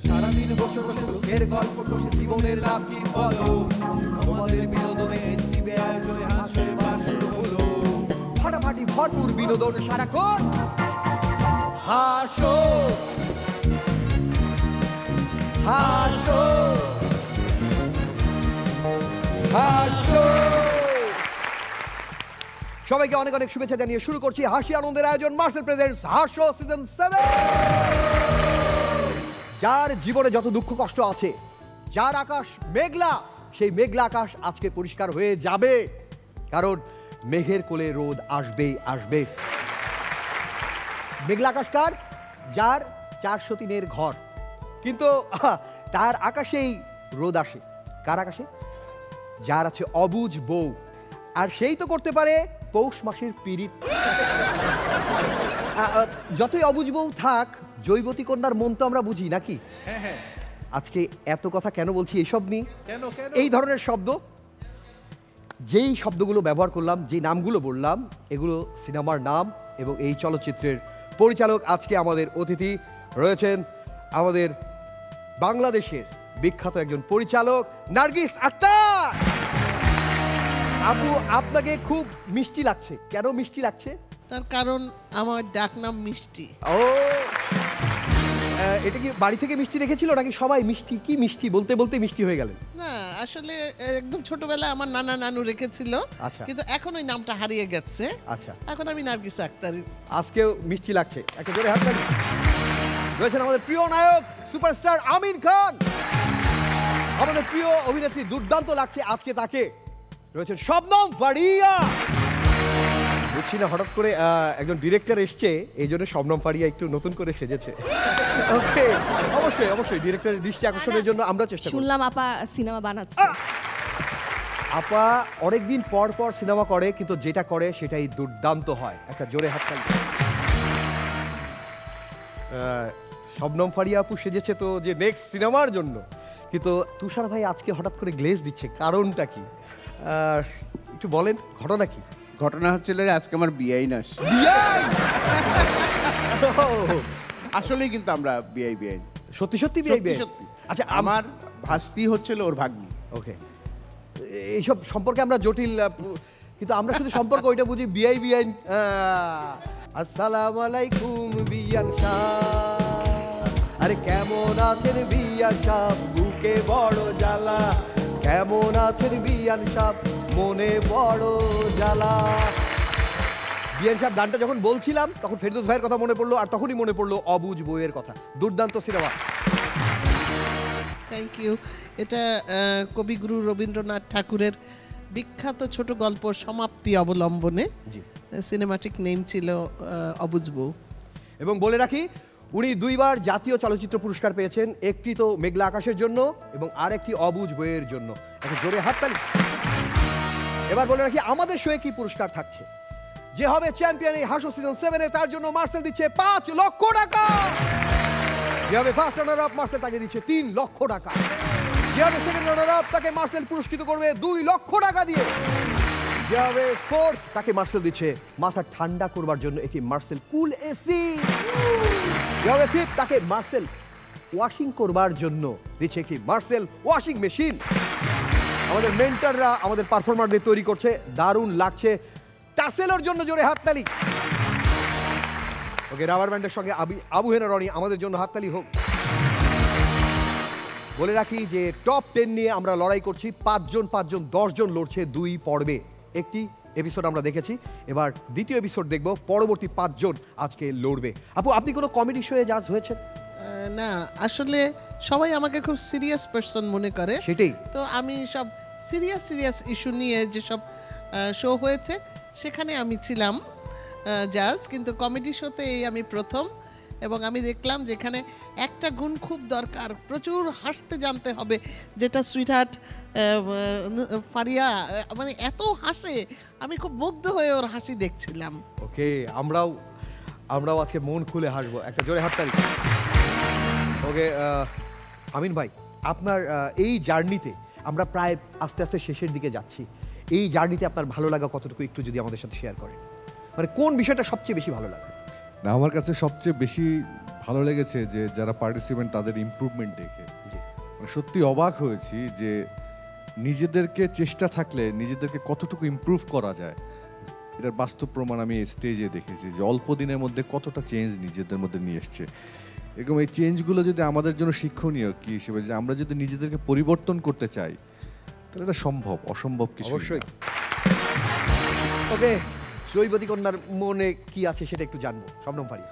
সারাদিন বসে বসে লোকের গল্প করছে জীবনের লাভ কি বলো আমাদের বিনোদনে দিবে আয়োজনে হাসে বাসর হলো ফাটাফাটি ভরপুর বিনোদন সারাক্ষণ হাসো হাসো হাসো। সবাইকে অনেক অনেক শুভেচ্ছা জানিয়ে শুরু করছি হাসি আনন্দের আয়োজন মার্সেল প্রেজেন্টস হাসো সিজন 7। যার জীবনে যত দুঃখ কষ্ট আছে, যার আকাশ মেঘলা, সেই মেঘলা আকাশ আজকে পরিষ্কার হয়ে যাবে, কারণ মেঘের কোলে রোদ আসবেই আসবে। মেঘলা আকাশ কার? যার 400 টিনের ঘর, কিন্তু তার আকাশেই রোদ আসে। কার আকাশে? যার আছে অবুঝ বউ, আর সেই তো করতে পারে পৌষ মাসের পিরিত। যতই অবুঝ বউ থাক, জৈবতী কন্যার মন তো আমরা বুঝি নাকি? আজকে এত কথা কেন বলছি এইসব নিয়ে? এই ধরনের শব্দ, যেই শব্দগুলো ব্যবহার করলাম, যে নামগুলো বললাম, এগুলো সিনেমার নাম এবং এই চলচ্চিত্রের পরিচালক। আজকে আমাদের অতিথি রয়েছেন আমাদের বাংলাদেশের বিখ্যাত একজন পরিচালক নার্গিস আক্তার। আপু, আপনাকে খুব মিষ্টি লাগছে। কেন মিষ্টি লাগছে? তার কারণ আমার ডাকনাম মিষ্টি। ও, এটা কি বাড়ি থেকে মিষ্টি রেখেছিল নাকি সবাই মিষ্টি কি মিষ্টি বলতে বলতে মিষ্টি হয়ে গেলেন? না, আসলে একদম ছোটবেলায় আমার নানা নানু রেখেছিল, কিন্তু এখন ওই নামটা হারিয়ে গেছে। আচ্ছা, এখন আমি নার্গিস আক্তার। আজকেও মিষ্টি লাগছে। একটা জোরে হাত তালি। রয়েছেন আমাদের প্রিয় নায়ক সুপারস্টার আমির খান, আমাদের প্রিয় অভিনেত্রী, দুর্দান্ত লাগছে আজকে তাকে। রয়েছেন শবনম ফারিয়া। বুঝছি না, হঠাৎ করে একজন ডিরেক্টর এসছে, এই জন্য শবনম ফারিয়া একটু নতুন করে সেজেছে। ওকে, অবশ্যই অবশ্যই ডিরেক্টরের দৃষ্টি আকর্ষণের জন্য আমরা চেষ্টা করব। শুনলাম আপা সিনেমা বানাচ্ছে। আপা অনেকদিন পর পর সিনেমা করে, কিন্তু যেটা করে সেটাই দুর্দান্ত হয়। একটা জোরে হাত তালি। শবনম ফারিয়া আপু সেজেছে তো যে নেক্সট সিনেমার জন্য, কিন্তু তুষার ভাই আজকে হঠাৎ করে গ্লেজ দিচ্ছে, কারণটা কি? একটু বলেন, ঘটনা কি? ঘটনা হচ্ছিল আজকে আমার বিআই না। আসলেই কিন্তু আমরা বিআই সত্যি সত্যি বিআই? সত্যি। আচ্ছা, আমার ভাস্তি হচ্ছিল ওর ভাগ্নি। ওকে, এইসব সম্পর্কে আমরা জটিল, কিন্তু আমরা শুধু সম্পর্ক ওইটা বুঝি বিআই। আসসালামু আলাইকুম বিয়ান সাহেব, আরে কেমন আছেন বিয়ান সাহেব, বুকে বড় জ্বালা, কেমন আছেন বিয়ান সাহেব, মনে বড় জ্বালা। বিয়ান সাহেব গানটা যখন বলছিলাম তখন ফেরদৌস ভাইয়ের কথা মনে পড়লো, আর তখনই মনে পড়লো অবুঝ বইয়ের কথা। দুর্দান্ত সিনেমা। Thank you. এটা কবিগুরু রবীন্দ্রনাথ ঠাকুরের বিখ্যাত ছোট গল্প সমাপ্তি অবলম্বনে। সিনেমাটিক নেম ছিল অবুঝ বউ। এবং বলে রাখি, উনি 2 বার জাতীয় চলচ্চিত্র পুরস্কার পেয়েছেন, একটি তো মেঘলা আকাশের জন্য এবং আরেকটি অবুঝ বইয়ের জন্য। একটা জোরে হাততালি। এবার বলে রাখি আমাদের শোয়ে কি পুরস্কার থাকছে। যে হবে চ্যাম্পিয়ন এই হাসো সিজন 7-এ, তার জন্য মার্সেল দিচ্ছে 5 লক্ষ টাকা। যে হবে ফার্স্ট রানার আপ, মার্সেল তাকে দিচ্ছে 3 লক্ষ টাকা। যে হবে সেকেন্ড রানার আপ, তাকে মার্সেল পুরস্কৃত করবে 2 লক্ষ টাকা দিয়ে। যে হবে ফোর্থ, তাকে মার্সেল দিচ্ছে মাথা ঠান্ডা করবার জন্য একটি মার্সেল কুল এসি। যে হবে ফিফথ, তাকে মার্সেল ওয়াশিং করবার জন্য দিচ্ছে একটি মার্সেল ওয়াশিং মেশিন। আমাদের মেন্টররা আমাদের পারফরমারদের তৈরি করছে, দারুণ লাগছে। টাসেলের জন্য জোরে হাততালি। ওকে, রাবার ব্যান্ডের সঙ্গে আবু হেনা রনি, আমাদের জন্য হাততালি হোক। বলে রাখি যে টপ 10 নিয়ে আমরা লড়াই করছি। 5 জন 10 জন লড়ছে 2 পর্বে। একটি এপিসোড আমরা দেখেছি, এবার দ্বিতীয় এপিসোড দেখব। পরবর্তী 5 জন আজকে লড়বে। আপু, আপনি কোনো কমেডি শোয়ে জাজ হয়েছেন? না, আসলে সবাই আমাকে খুব সিরিয়াস পারসন মনে করে, সেটাই তো আমি সব সিরিয়াস ইস্যু নিয়ে যেসব শো হয়েছে সেখানে আমি ছিলাম জাজ, কিন্তু কমেডি শোতে এই আমি প্রথম। এবং আমি দেখলাম যেখানে একটা গুণ খুব দরকার, প্রচুর হাসতে জানতে হবে, যেটা সুইটহার্ট ফারিয়া মানে এত হাসে, আমি খুব মুগ্ধ হয়ে ওর হাসি দেখছিলাম। ওকে, আমরাও আজকে মন খুলে হাসবো, একটা জোরে হাততালি। ওকে আমিন ভাই, আপনার এই জার্নিতে আমরা প্রায় আস্তে আস্তে শেষের দিকে যাচ্ছি, এই জার্নিতে আপনার ভালো লাগা কতটুকু একটু যদি আমাদের সাথে শেয়ার করেন, মানে কোন বিষয়টা সবচেয়ে বেশি ভালো লাগে? না, আমার কাছে সবচেয়ে বেশি ভালো লেগেছে যে যারা পার্টিসিপেন্ট তাদের ইমপ্রুভমেন্ট দেখে মানে সত্যি অবাক হয়েছি যে নিজেদেরকে চেষ্টা থাকলে নিজেদেরকে কতটুকু ইমপ্রুভ করা যায়, এটার বাস্তব প্রমাণ আমি স্টেজে দেখেছি যে অল্প দিনের মধ্যে কতটা চেঞ্জ নিজেদের মধ্যে নিয়ে এসছে। এরকম এই চেঞ্জগুলো যদি আমাদের জন্য শিক্ষণীয় কি হিসেবে, যে আমরা যদি নিজেদেরকে পরিবর্তন করতে চাই তাহলে এটা সম্ভব, অসম্ভব কিছু অবশ্যই। ওকে, জৈবতী কন্যার মনে কি আছে সেটা একটু জানবো। শবনম ফারিয়া।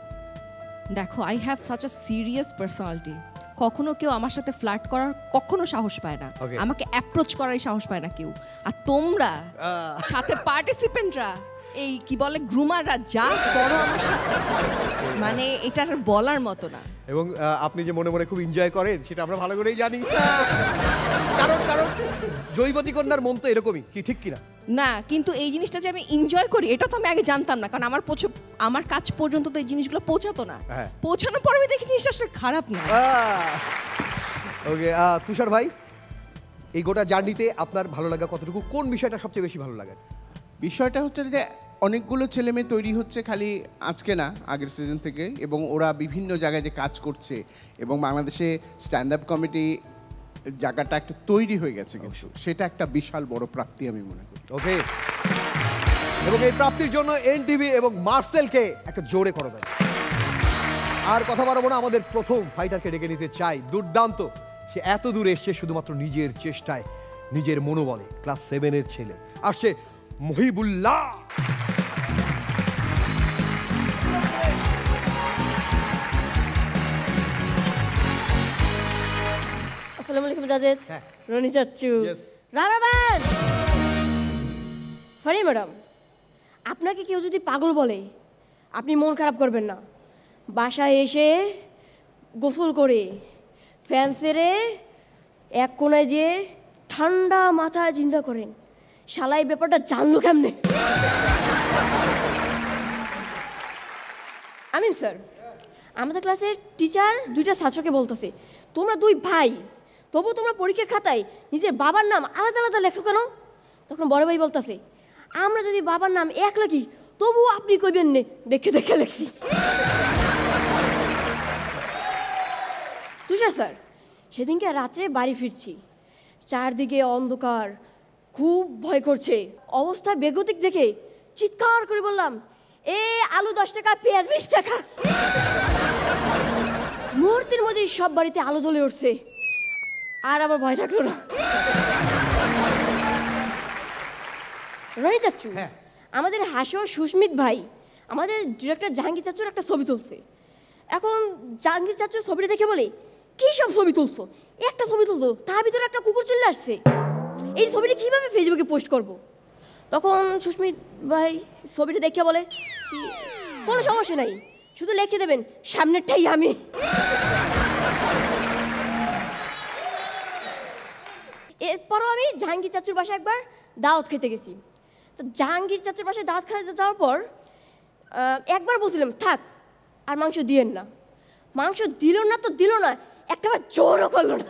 দেখো, I have such a serious personality. কখনো কেউ আমার সাথে ফ্লার্ট করার কখনো সাহস পায় না, Okay. আমাকে অ্যাপ্রোচ করারই সাহস পায় না কেউ। আর তোমরা সাথে পার্টিসিপেন্টরা, এই কি বলে গ্রুমাররা যা করো আমার সাথে, মানে এটা আর বলার মতো না। এবং আপনি যে মনে মনে খুব এনজয় করেন সেটা আমরা ভালো করেই জানি, কারণ জৈবতী কন্যার মন তো এরকমই, কি ঠিক কিনা? না, কিন্তু এই জিনিসটা যে আমি এনজয় করি এটা তো আমি আগে জানতাম না, কারণ আমার কাছ পর্যন্ত তো এই জিনিসগুলো পৌঁছাতো না। হ্যাঁ। পৌঁছানোর পরে আমি দেখি জিনিসটা আসলে খারাপ না। ওকে, তুষার ভাই, এই গোটা জার্নিতে আপনার ভালো লাগা কতটুকু, কোন বিষয়টা সবচেয়ে বেশি ভালো লাগে? বিষয়টা হচ্ছে যে অনেকগুলো ছেলে মেয়ে তৈরি হচ্ছে, খালি আজকে না, আগের সিজন থেকে, এবং ওরা বিভিন্ন জায়গায় যে কাজ করছে এবং বাংলাদেশে স্ট্যান্ড আপ কমেডি জায়গাটা একটা তৈরি হয়ে গেছে, কিন্তু সেটা একটা বিশাল বড় প্রাপ্তি আমি মনে করি। ওকে, এবং এই প্রাপ্তির জন্য এনটিভি এবং মার্সেলকে একটা জোরে করো দেয়। আর কথা বাড়াবো না, আমাদের প্রথম ফাইটারকে ডেকে নিতে চাই। দুর্দান্ত, সে এত দূর এসছে শুধুমাত্র নিজের চেষ্টায়, নিজের মনোবলে। ক্লাস 7-এর ছেলে আসছে, মহিবুল্লাহ। আসসালামু আলাইকুম জাজেদ, হ্যাঁ। রনি চাচ্চু, Yes. রানাবান, ফারি ম্যাডাম, আপনাকে কেউ যদি পাগল বলে আপনি মন খারাপ করবেন না। বাসায় এসে গোসল করে ফ্যান সেরে এক কোনায় যেয়ে ঠান্ডা মাথায় চিন্তা করেন, শালা এই ব্যাপারটা জানলো কেমনে। আমিন স্যার, আমাদের ক্লাসের টিচার দুইটা ছাত্রকে বলতেছে, তোমরা দুই ভাই, তবু তোমরা পরীক্ষার খাতায় নিজের বাবার নাম আলাদা আলাদা লেখো কেন? তখন বড় ভাই বলতেছে, আমরা যদি বাবার নাম এক লিখি তবু আপনি কইবেন নে, দেখে দেখে লেখছি। তুষার স্যার, সেদিনকে রাত্রে বাড়ি ফিরছি, চারদিকে অন্ধকার, খুব ভয় করছে, অবস্থা বেগতিক দেখে চিৎকার করে বললাম, এ আলু 10 টাকা, পেঁয়াজ 20 টাকা। মুহূর্তের মধ্যেই সব বাড়িতে আলো জ্বলে উঠছে, আর আমার ভয় থাকলো না। রনি চাচ্চু, হ্যাঁ। আমাদের হাসো সুস্মিত ভাই আমাদের ডিরেক্টর জাহাঙ্গীর চাচ্চুর একটা ছবি তুলছে। এখন জাহাঙ্গীর চাচ্চুর ছবিটা দেখে বলে, কী সব ছবি তুলছো? একটা ছবি তুলতো, তার ভিতরে একটা কুকুর চলে আসছে, এই ছবিটা কীভাবে ফেসবুকে পোস্ট করব? তখন সুস্মিত ভাই ছবিটা দেখে বলে, কোনো সমস্যা নাই, শুধু লিখে দেবেন সামনেরটাই আমি। এরপরও আমি জাহাঙ্গীর চাচুর বাসায় একবার দাওয়াত খেতে গেছি। তো জাহাঙ্গীর চাচুর বাসায় দাওয়াত খেতে যাওয়ার পর একবার বলছিলাম থাক আর মাংস দিয়েন না, মাংস দিল না তো দিল না, একটাবার জোরও করলো না।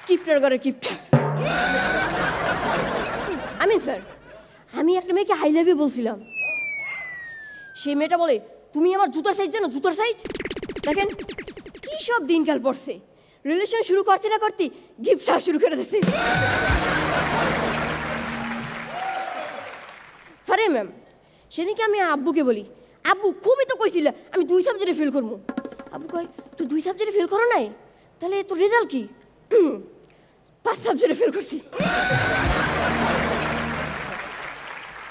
কিপটার ঘরে কিপটা। আমিন স্যার, আমি একটা মেয়েকে আই লাভ ইউ বলছিলাম, সেই মেয়েটা বলে, তুমি আমার জুতার সাইজ জানো? জুতার সাইজ? দেখেন কি সব দিনকাল পড়ছে, রিলেশন শুরু করতে না করতে গিফট শুরু করে দিচ্ছে। ফারে ম্যাম, সেদিনকে আমি আব্বুকে বলি, আব্বু খুবই তো কইছিল আমি 2 সাবজেক্টে ফেল করবো। আব্বু কয়, তুই 2 সাবজেক্টে ফেল করো নাই? তাহলে তোর রেজাল্ট কি? 5 সাবজেক্টে ফেল করছি।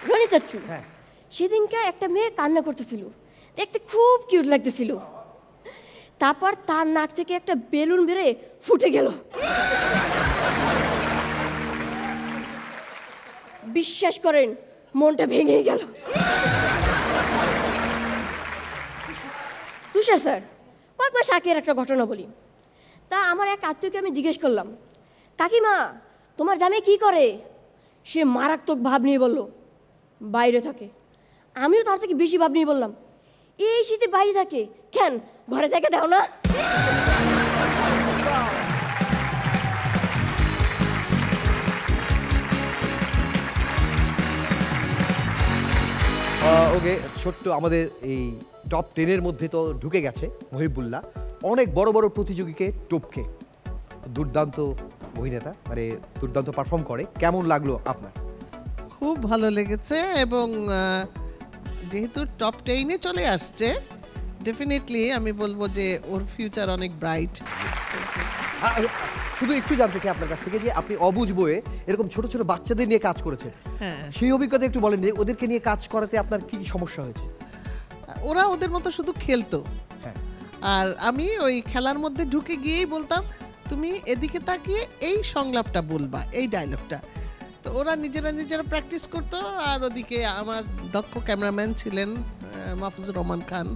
রনি চাচ্চু, হ্যাঁ। সেদিনকে একটা মেয়ে কান্না করতেছিল, দেখতে খুব কিউট লাগতেছিল, তারপর তার নাক থেকে একটা বেলুন বেরে ফুটে গেল। বিশ্বাস করেন মনটা ভেঙে গেল। তুষার স্যার কয়েক মাস আগের একটা ঘটনা বলি। তা আমার এক আত্মীয়কে আমি জিজ্ঞেস করলাম, কাকিমা তোমার জামাই কি করে? সে মারাত্মক ভাব নিয়ে বলল, বাইরে থাকে। আমিও তার থেকে বেশি ভাব নিয়ে বললাম, এই শীতে বাইরে থাকে কেন, ঘরে জায়গা দাও না? ওকে, ছোট্ট আমাদের এই টপ 10-এর মধ্যে তো ঢুকে গেছে মহিবুল্লাহ, অনেক বড় বড় প্রতিযোগীকে টপকে। দুর্দান্ত অভিনেতা, মানে দুর্দান্ত পারফর্ম করে। কেমন লাগলো আপনার? খুব ভালো লেগেছে, এবং যেহেতু টপ 10-এ চলে আসছে, ডেফিনেটলি আমি বলবো যে ওর ফিউচার অনেক ব্রাইট। শুধু একটু জানতে চাই আপনার কাছ থেকে যে আপনি অবুঝ বইয়ে এরকম ছোট ছোট বাচ্চাদের নিয়ে কাজ করেছেন, হ্যাঁ, সেই অভিজ্ঞতা একটু বলেন যে ওদেরকে নিয়ে কাজ করাতে আপনার কি সমস্যা হয়েছে? ওরা ওদের মতো শুধু খেলতো, হ্যাঁ, আর আমি ওই খেলার মধ্যে ঢুকে গিয়েই বলতাম তুমি এদিকে তাকিয়ে এই সংলাপটা বলবা, এই ডায়লগটা। তো ওরা নিজেরা নিজেরা প্র্যাকটিস করতো, আর ওদিকে আমার দক্ষ ক্যামেরাম্যান ছিলেন মাহফুজুর রহমান খান,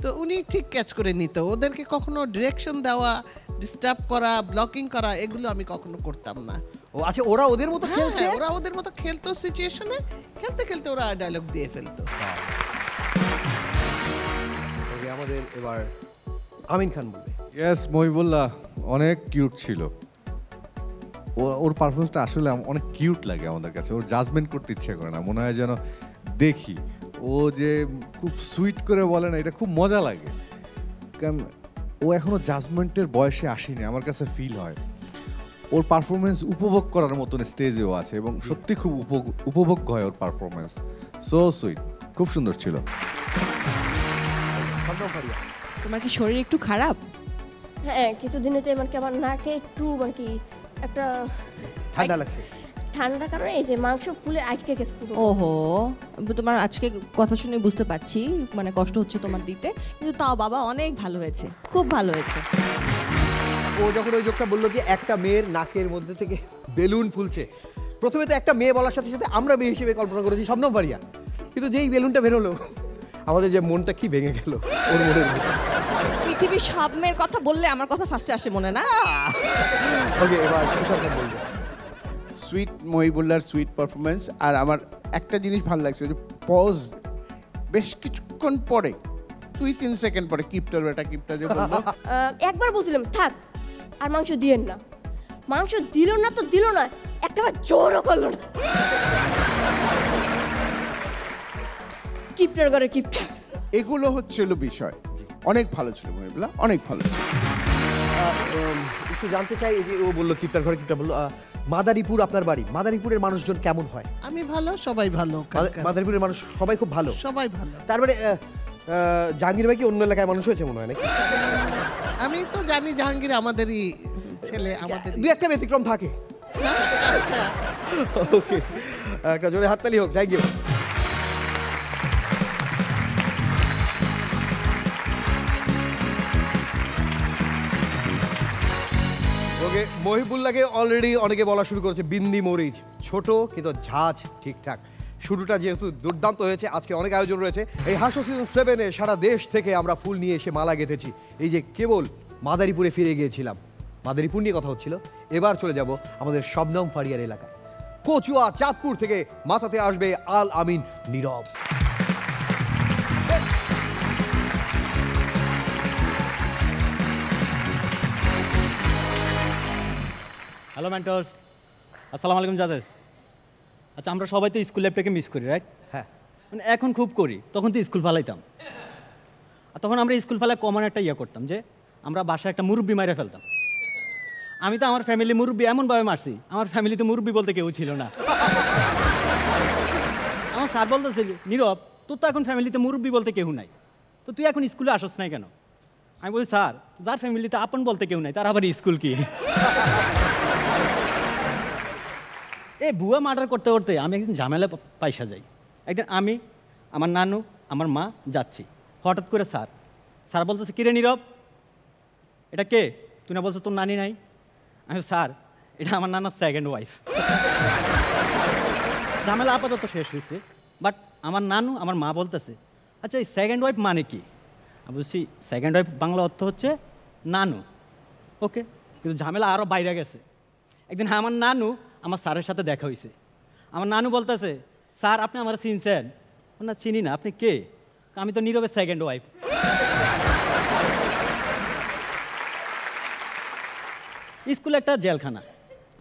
তো উনি ঠিক ক্যাচ করে নিত। ওদেরকে কখনো ডিরেকশন দেওয়া, ডিস্টার্ব করা, ব্লকিং করা, এগুলো আমি কখনো করতাম না। ও আচ্ছা, ওরা ওদের মতো খেলছে? ওরা ওদের মতো খেলতো, সিচুয়েশনে খেলতে খেলতে ওরা ডায়লগ দিয়ে ফেলতো। ওকে, আমাদের এবার আমিন খান বলবে। ইয়েস, মহিবুল্লাহ অনেক কিউট ছিল। ওর পারফরমেন্সটা আসলে অনেক কিউট লাগে আমাদের কাছে। ওর জাজমেন্ট করতে ইচ্ছে করে না, মনে হয় যেন দেখি। ও যে খুব সুইট করে বলে না, এটা খুব মজা লাগে, কারণ ও এখনো জাজমেন্টের বয়সে আসেনি, আমার কাছে ফিল হয়। ওর পারফরমেন্স উপভোগ করার মতন স্টেজেও আছে, এবং সত্যি খুব উপভোগ্য হয় ওর পারফরমেন্স। সো সুইট, খুব সুন্দর ছিল। তোমার কি শরীর একটু খারাপ? হ্যাঁ, কিছুদিনেতে মানে কি আমার নাকে একটু মানে কি একটা ঠান্ডা লাগছে। ঠান্ডার কারণে এই যে মাংস ফুলে আটকে গেছে পুরো। ওহো, তোমার আজকে কথা শুনে বুঝতে পারছি মানে কষ্ট হচ্ছে তোমার দিতে, কিন্তু তাও বাবা অনেক ভালো হয়েছে, খুব ভালো হয়েছে। ও যখন ওই যোগটা বললো যে একটা মেয়ের নাকের মধ্যে থেকে বেলুন ফুলছে, প্রথমে তো একটা মেয়ে বলার সাথে সাথে আমরা মেয়ে হিসেবে কল্পনা করেছি শবনম ফারিয়া, কিন্তু যেই বেলুনটা বেরোলো আমাদের যে মনটা কি ভেঙে গেল ওর মনের মধ্যে। পৃথিবীর সব মেয়ের কথা বললে আমার কথা ফার্স্টে আসে মনে না? ওকে, এবার তুষার খান বলবে। সুইট, মহিবুল্লাহর সুইট পারফরমেন্স। আর আমার একটা জিনিস ভালো লাগছে, যে পজ বেশ কিছুক্ষণ পরে, 2-3 সেকেন্ড পরে কিপটার বেটা কিপটা যে বললো, একবার বলছিলাম থাক আর মাংস দিয়েন না, মাংস দিল না তো দিল না, একটাবার জোরও করলো না। কিপটার ঘরে কিপটা। এগুলো হচ্ছিল বিষয়। অনেক ভালো ছিল মহিবুল্লাহ, অনেক ভালো ছিল। একটু জানতে চাই, এই যে ও বললো কিপটার ঘরে কিপটা বললো, মাদারীপুর আপনার বাড়ি, মাদারীপুরের মানুষজন কেমন হয়? আমি ভালো, সবাই ভালো, মাদারীপুরের মানুষ সবাই খুব ভালো, সবাই ভালো। তারপরে জাহাঙ্গীর ভাই কি অন্য এলাকায় মানুষ হয়েছে মনে হয় নাকি? আমি তো জানি জাহাঙ্গীর আমাদেরই ছেলে, আমাদের দু একটা ব্যতিক্রম থাকে। আচ্ছা, ওকে, একটা জোরে হাততালি হোক। Thank you. ওকে, মহিবুল্লাহকে অলরেডি অনেকে বলা শুরু করেছে বিন্দি মরিচ, ছোট কিন্তু ঝাঁজ ঠিকঠাক। শুরুটা যেহেতু দুর্দান্ত হয়েছে, আজকে অনেক আয়োজন রয়েছে। এই হাসো সিজন 7-এ সারা দেশ থেকে আমরা ফুল নিয়ে এসে মালা গেঁথেছি। এই যে কেবল মাদারীপুরে ফিরে গিয়েছিলাম, মাদারীপুর নিয়ে কথা হচ্ছিল, এবার চলে যাব আমাদের শবনম ফারিয়ার এলাকায়। কচুয়া চাঁদপুর থেকে মাথাতে আসবে আল আমিন নীরব। হ্যালো মেন্টর্স, আসসালামু আলাইকুম জাদেস। আচ্ছা, আমরা সবাই তো স্কুল লাইফটাকে মিস করি, রাইট? হ্যাঁ, মানে এখন খুব করি, তখন তো স্কুল ফালাইতাম। আর তখন আমরা স্কুল ফালায় কমন একটা ইয়ে করতাম, যে আমরা বাসায় একটা মুরব্বি মাইরে ফেলতাম। আমি তো আমার ফ্যামিলি মুরব্বি এমনভাবে মারছি, আমার ফ্যামিলিতে মুরব্বি বলতে কেউ ছিল না। আমার স্যার বলতেছিল, নীরব তোর তো এখন ফ্যামিলিতে মুরব্বি বলতে কেউ নাই, তো তুই এখন স্কুলে আসস নাই কেন? আমি বলছি, স্যার যার ফ্যামিলিতে আপন বলতে কেউ নাই তার আবার স্কুল কি? এই বুয়া মার্ডার করতে করতে আমি একদিন ঝামেলা পাইসা যাই। একদিন আমি, আমার নানু, আমার মা যাচ্ছি, হঠাৎ করে স্যার বলতেছে, কিরে নীরব এটা কে? তুই না বলছো তোর নানি নাই? আমি, স্যার এটা আমার নানার সেকেন্ড ওয়াইফ। ঝামেলা আপাতত শেষ হয়েছে, বাট আমার নানু আমার মা বলতেছে, আচ্ছা এই সেকেন্ড ওয়াইফ মানে কি? আমি বলছি সেকেন্ড ওয়াইফ বাংলা অর্থ হচ্ছে নানু। ওকে, কিন্তু ঝামেলা আরও বাইরে গেছে। একদিন আমার নানু আমার স্যারের সাথে দেখা হয়েছে। আমার নানু বলতেছে, স্যার আপনি আমার চিনছেন? না চিনি না, আপনি কে? আমি তো নীরবের সেকেন্ড ওয়াইফ। স্কুলে একটা জেলখানা,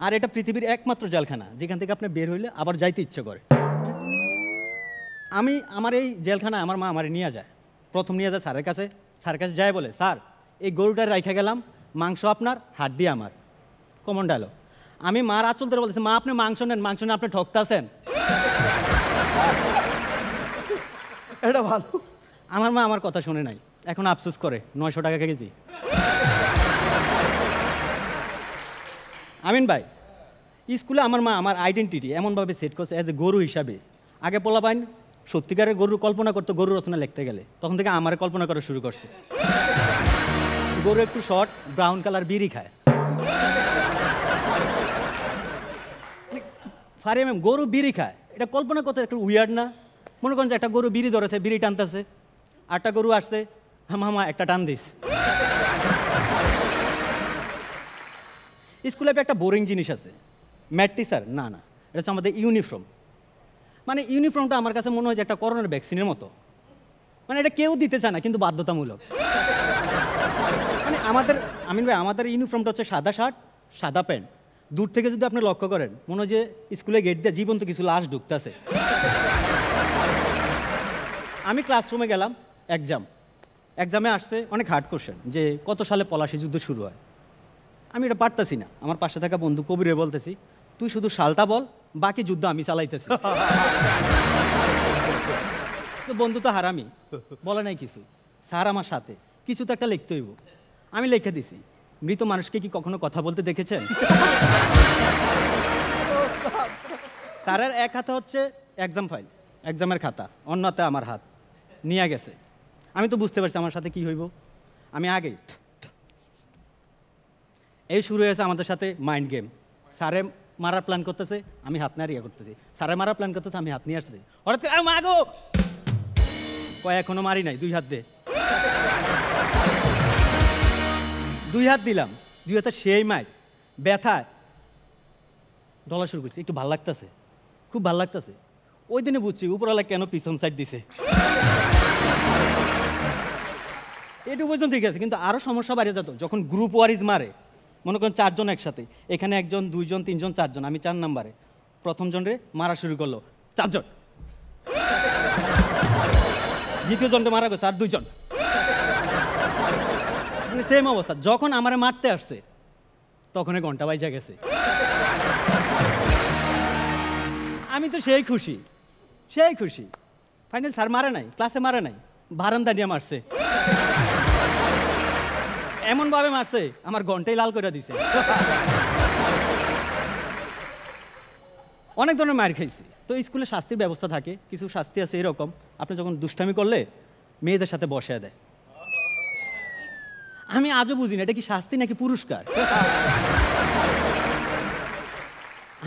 আর এটা পৃথিবীর একমাত্র জেলখানা যেখান থেকে আপনি বের হইলে আবার যাইতে ইচ্ছে করে। আমার এই জেলখানায় আমার মা আমার নিয়ে যায়। প্রথম নিয়ে যায় স্যারের কাছে। স্যারের কাছে যায় বলে, স্যার এই গরুটার রাইখা গেলাম, মাংস আপনার, হাড্ডি আমার। Common dialogue. আমি মার আঁচল ধরে বলতেছি, মা আপনি মাংস নেন, মাংস নেন, আপনি ঠকতাছেন। এটা ভালো। আমার মা আমার কথা শুনে নাই, এখন আফসোস করে 900 টাকা কেজি। আমিন ভাই, স্কুলে আমার মা আমার আইডেন্টিটি এমনভাবে সেট করছে অ্যাজ এ গরু হিসাবে। আগে পোলাপাইন সত্যিকারের গরুর কল্পনা করতো গরু রচনা লিখতে গেলে, তখন থেকে আমার কল্পনা করা শুরু করছে। গরু একটু শর্ট, ব্রাউন কালার, বিড়ি খায়। ফারিয়া ম্যাম, গরু বিড়ি খায়, এটা কল্পনা করতে একটু উইয়ার্ড না? মনে করেন যে একটা গরু বিড়ি ধরেছে, বিড়ি টানতেছে, আটটা গরু আসছে, মামা একটা টান দিস। স্কুলে একটা বোরিং জিনিস আছে, ম্যাথ টিচার না, এটা হচ্ছে আমাদের ইউনিফর্ম। মানে ইউনিফর্মটা আমার কাছে মনে হয় যে একটা করোনার ভ্যাকসিনের মতো। মানে এটা কেউ দিতে চায় না, কিন্তু বাধ্যতামূলক। মানে আমিন ভাই, আমাদের ইউনিফর্মটা হচ্ছে সাদা শার্ট, সাদা প্যান্ট। দূর থেকে যদি আপনি লক্ষ্য করেন, মনে হয় যে স্কুলে গেট দিয়ে জীবন্ত কিছু লাশ ঢুকতেছে। আমি ক্লাসরুমে গেলাম, এক্সামে আসছে অনেক হার্ড কোশ্চেন, যে কত সালে পলাশী যুদ্ধ শুরু হয়। আমি এটা পারতেছি না। আমার পাশে থাকা বন্ধু কবিরে বলতেছি, তুই শুধু সালটা বল, বাকি যুদ্ধ আমি চালাইতেছি। তো বন্ধু তো হারামি, বলে নাই কিছু। স্যার আমার সাথে, কিছু তো একটা লিখতে হইব। আমি লিখে দিছি, মৃত মানুষকে কি কখনো কথা বলতে দেখেছেন? স্যারের এক হাতে হচ্ছে এক্সাম ফাইল, এক্সামের খাতা, অন্য হাতে আমার হাত নিয়ে গেছে। আমি তো বুঝতে পারছি আমার সাথে কি হইব। আমি আগেই এই শুরু হয়েছে আমাদের সাথে মাইন্ড গেম। স্যারে মারার প্ল্যান করতেছে, আমি হাত নাড়িয়ে করতেছি। স্যারে মারার প্ল্যান করতেছে, আমি হাত নিয়ে আসছি। হঠাৎ করে মাগো, এখনো মারি নাই, 2 হাত দে। 2 হাত দিলাম, 2 হাতে সেই মাইর ব্যথায় ডলা শুরু করছি। একটু ভাল লাগতেছে, খুব ভাল লাগতেছে। ওই দিনে বুঝছি উপরওয়ালা কেন পিছন সাইড দিছে। এটুকু পর্যন্ত ঠিক আছে, কিন্তু আরো সমস্যা বাড়িয়ে যেত যখন গ্রুপ ওয়ারিজ মারে। মনে করেন 4 জন একসাথে, এখানে 1 জন 2 জন 3 জন 4 জন, আমি 4 নাম্বারে। প্রথম জন রে মারা শুরু করলো 4 জন, দ্বিতীয় জনকে মারা গেছে আর 2 জন। মানে সেম অবস্থা। যখন আমারে মারতে আসছে তখন ঘন্টা বাইজা গেছে। আমি তো সেই খুশি। ফাইনাল স্যার মারে নাই, ক্লাসে মারে নাই, বারান্দা দিয়ে মারছে। এমন ভাবে মারছে আমার ঘন্টাই লাল করে দিছে। অনেক ধরনের মার খাইছি। তো স্কুলে শাস্তির ব্যবস্থা থাকে, কিছু শাস্তি আছে এরকম, আপনি যখন দুষ্টামি করলে মেয়েদের সাথে বসে দেয়। আমি আজও বুঝি না এটা কি শাস্তি নাকি পুরস্কার।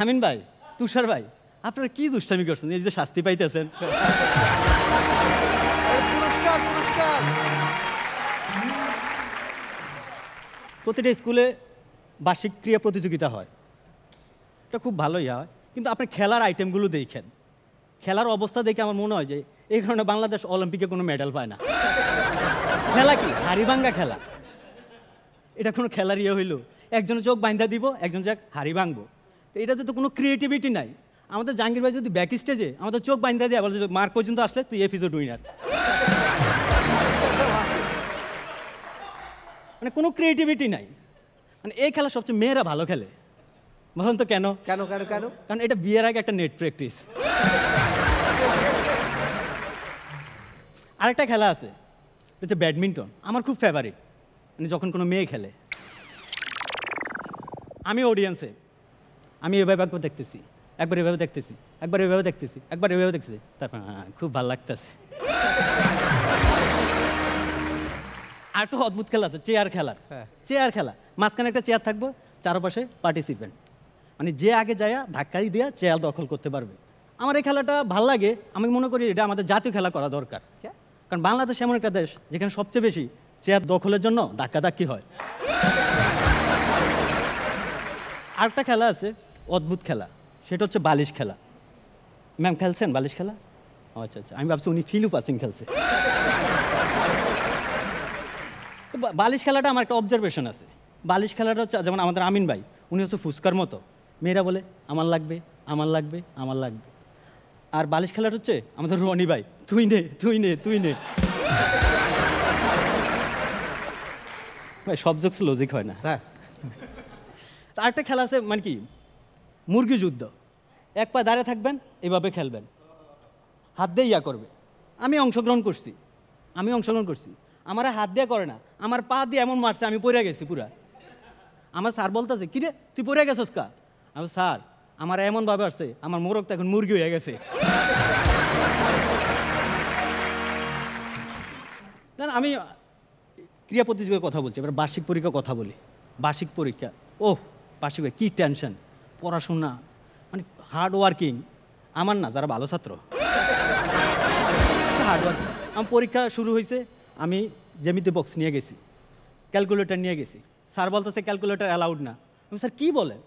আমিন ভাই, তুষার ভাই, আপনারা কি দুষ্টামি করছেন এই যে শাস্তি পাইতেছেন? প্রতিটা স্কুলে বার্ষিক ক্রীড়া প্রতিযোগিতা হয়, এটা খুব ভালোই হয়। কিন্তু আপনি খেলার আইটেমগুলো দেখেন, খেলার অবস্থা দেখে আমার মনে হয় যে এই কারণে বাংলাদেশ অলিম্পিকে কোনো মেডেল পায় না। খেলা কি হাড়িভাঙ্গা খেলা? এটা কোনো খেলার ইয়ে হইলো? একজনের চোখ বাইন্ধা দিব, একজন যাক হাড়ি ভাঙবো। তো এটা তো কোনো ক্রিয়েটিভিটি নাই। আমাদের জাহাঙ্গীর ভাই যদি ব্যাক স্টেজে আমাদের চোখ বাইন্ধা দিয়ে বলে মার্ক পর্যন্ত আসলে তুই এপিসোড উইনার, মানে কোনো ক্রিয়েটিভিটি নাই। মানে এই খেলা সবচেয়ে মেয়েরা ভালো খেলে। বলুন তো কেন? কেন কেন কেন? কারণ এটা বিয়ের আগে একটা নেট প্র্যাকটিস। আরেকটা খেলা আছে, এটা হচ্ছে ব্যাডমিন্টন। আমার খুব ফেভারিট। মানে যখন কোনো মেয়ে খেলে, আমি অডিয়েন্সে আমি এভাবে একবার দেখতেছি, একবার এভাবে দেখতেছি, একবার এভাবে দেখতেছি, একবার এভাবে দেখতেছি, তারপর খুব ভালো লাগতেছে। আর একটা অদ্ভুত খেলা আছে, চেয়ার খেলা। মাঝখানে একটা চেয়ার থাকবো, চারপাশে পার্টিসিপেন্ট। মানে যে আগে যায় ধাক্কা দিয়ে চেয়ার দখল করতে পারবে। আমার এই খেলাটা ভাল লাগে। আমি মনে করি এটা আমাদের জাতীয় খেলা করা দরকার। কারণ কারণ বাংলাদেশ এমন একটা দেশ যেখানে সবচেয়ে বেশি চেয়ার দখলের জন্য ধাক্কাধাক্কি হয়। আরেকটা খেলা আছে, অদ্ভুত খেলা, সেটা হচ্ছে বালিশ খেলা। ম্যাম খেলছেন বালিশ খেলা? আচ্ছা আচ্ছা, আমি ভাবছি উনি ফিলু পাসিং খেলছে। বালিশ খেলাটা আমার একটা অবজারভেশন আছে। বালিশ খেলাটা হচ্ছে যেমন আমাদের আমিন ভাই, উনি হচ্ছে ফুচকার মতো, মেয়েরা বলে আমার লাগবে আমার লাগবে আমার লাগবে। আর বালিশ খেলাটা হচ্ছে আমাদের রনি ভাই, তুই নে তুই নে তুই নে। ভাই সব জোকস লজিক হয় না। হ্যাঁ, আরেকটা খেলা আছে, মানে কি মুরগি যুদ্ধ। এক পা দাঁড়িয়ে থাকবেন, এভাবে খেলবেন, হাত দিয়ে ইয়া করবে। আমি অংশগ্রহণ করছি। আমার হাত দিয়ে করে না, আমার পা দিয়ে এমন মারছে আমি পড়ে গেছি পুরা। আমার স্যার বলতেছে কিরে তুই পড়ে গেছিস কা? আমি স্যার আমার এমনভাবে আসছে আমার মোরগ তো এখন মুরগি হয়ে গেছে। আমি ক্রিয়া প্রতিযোগিতার কথা বলছি, এবার বার্ষিক পরীক্ষার কথা বলি। বার্ষিক পরীক্ষা, ওহ বার্ষিক কী টেনশন, পড়াশোনা, মানে হার্ড ওয়ার্কিং। আমার না, যারা ভালো ছাত্র হার্ড ওয়ার্কিং। আমার পরীক্ষা শুরু হয়েছে, আমি জ্যামিতি বক্স নিয়ে গেছি, ক্যালকুলেটর নিয়ে গেছি। স্যার বলতেছে ক্যালকুলেটর অ্যালাউড না। আমি স্যার কী বলেন,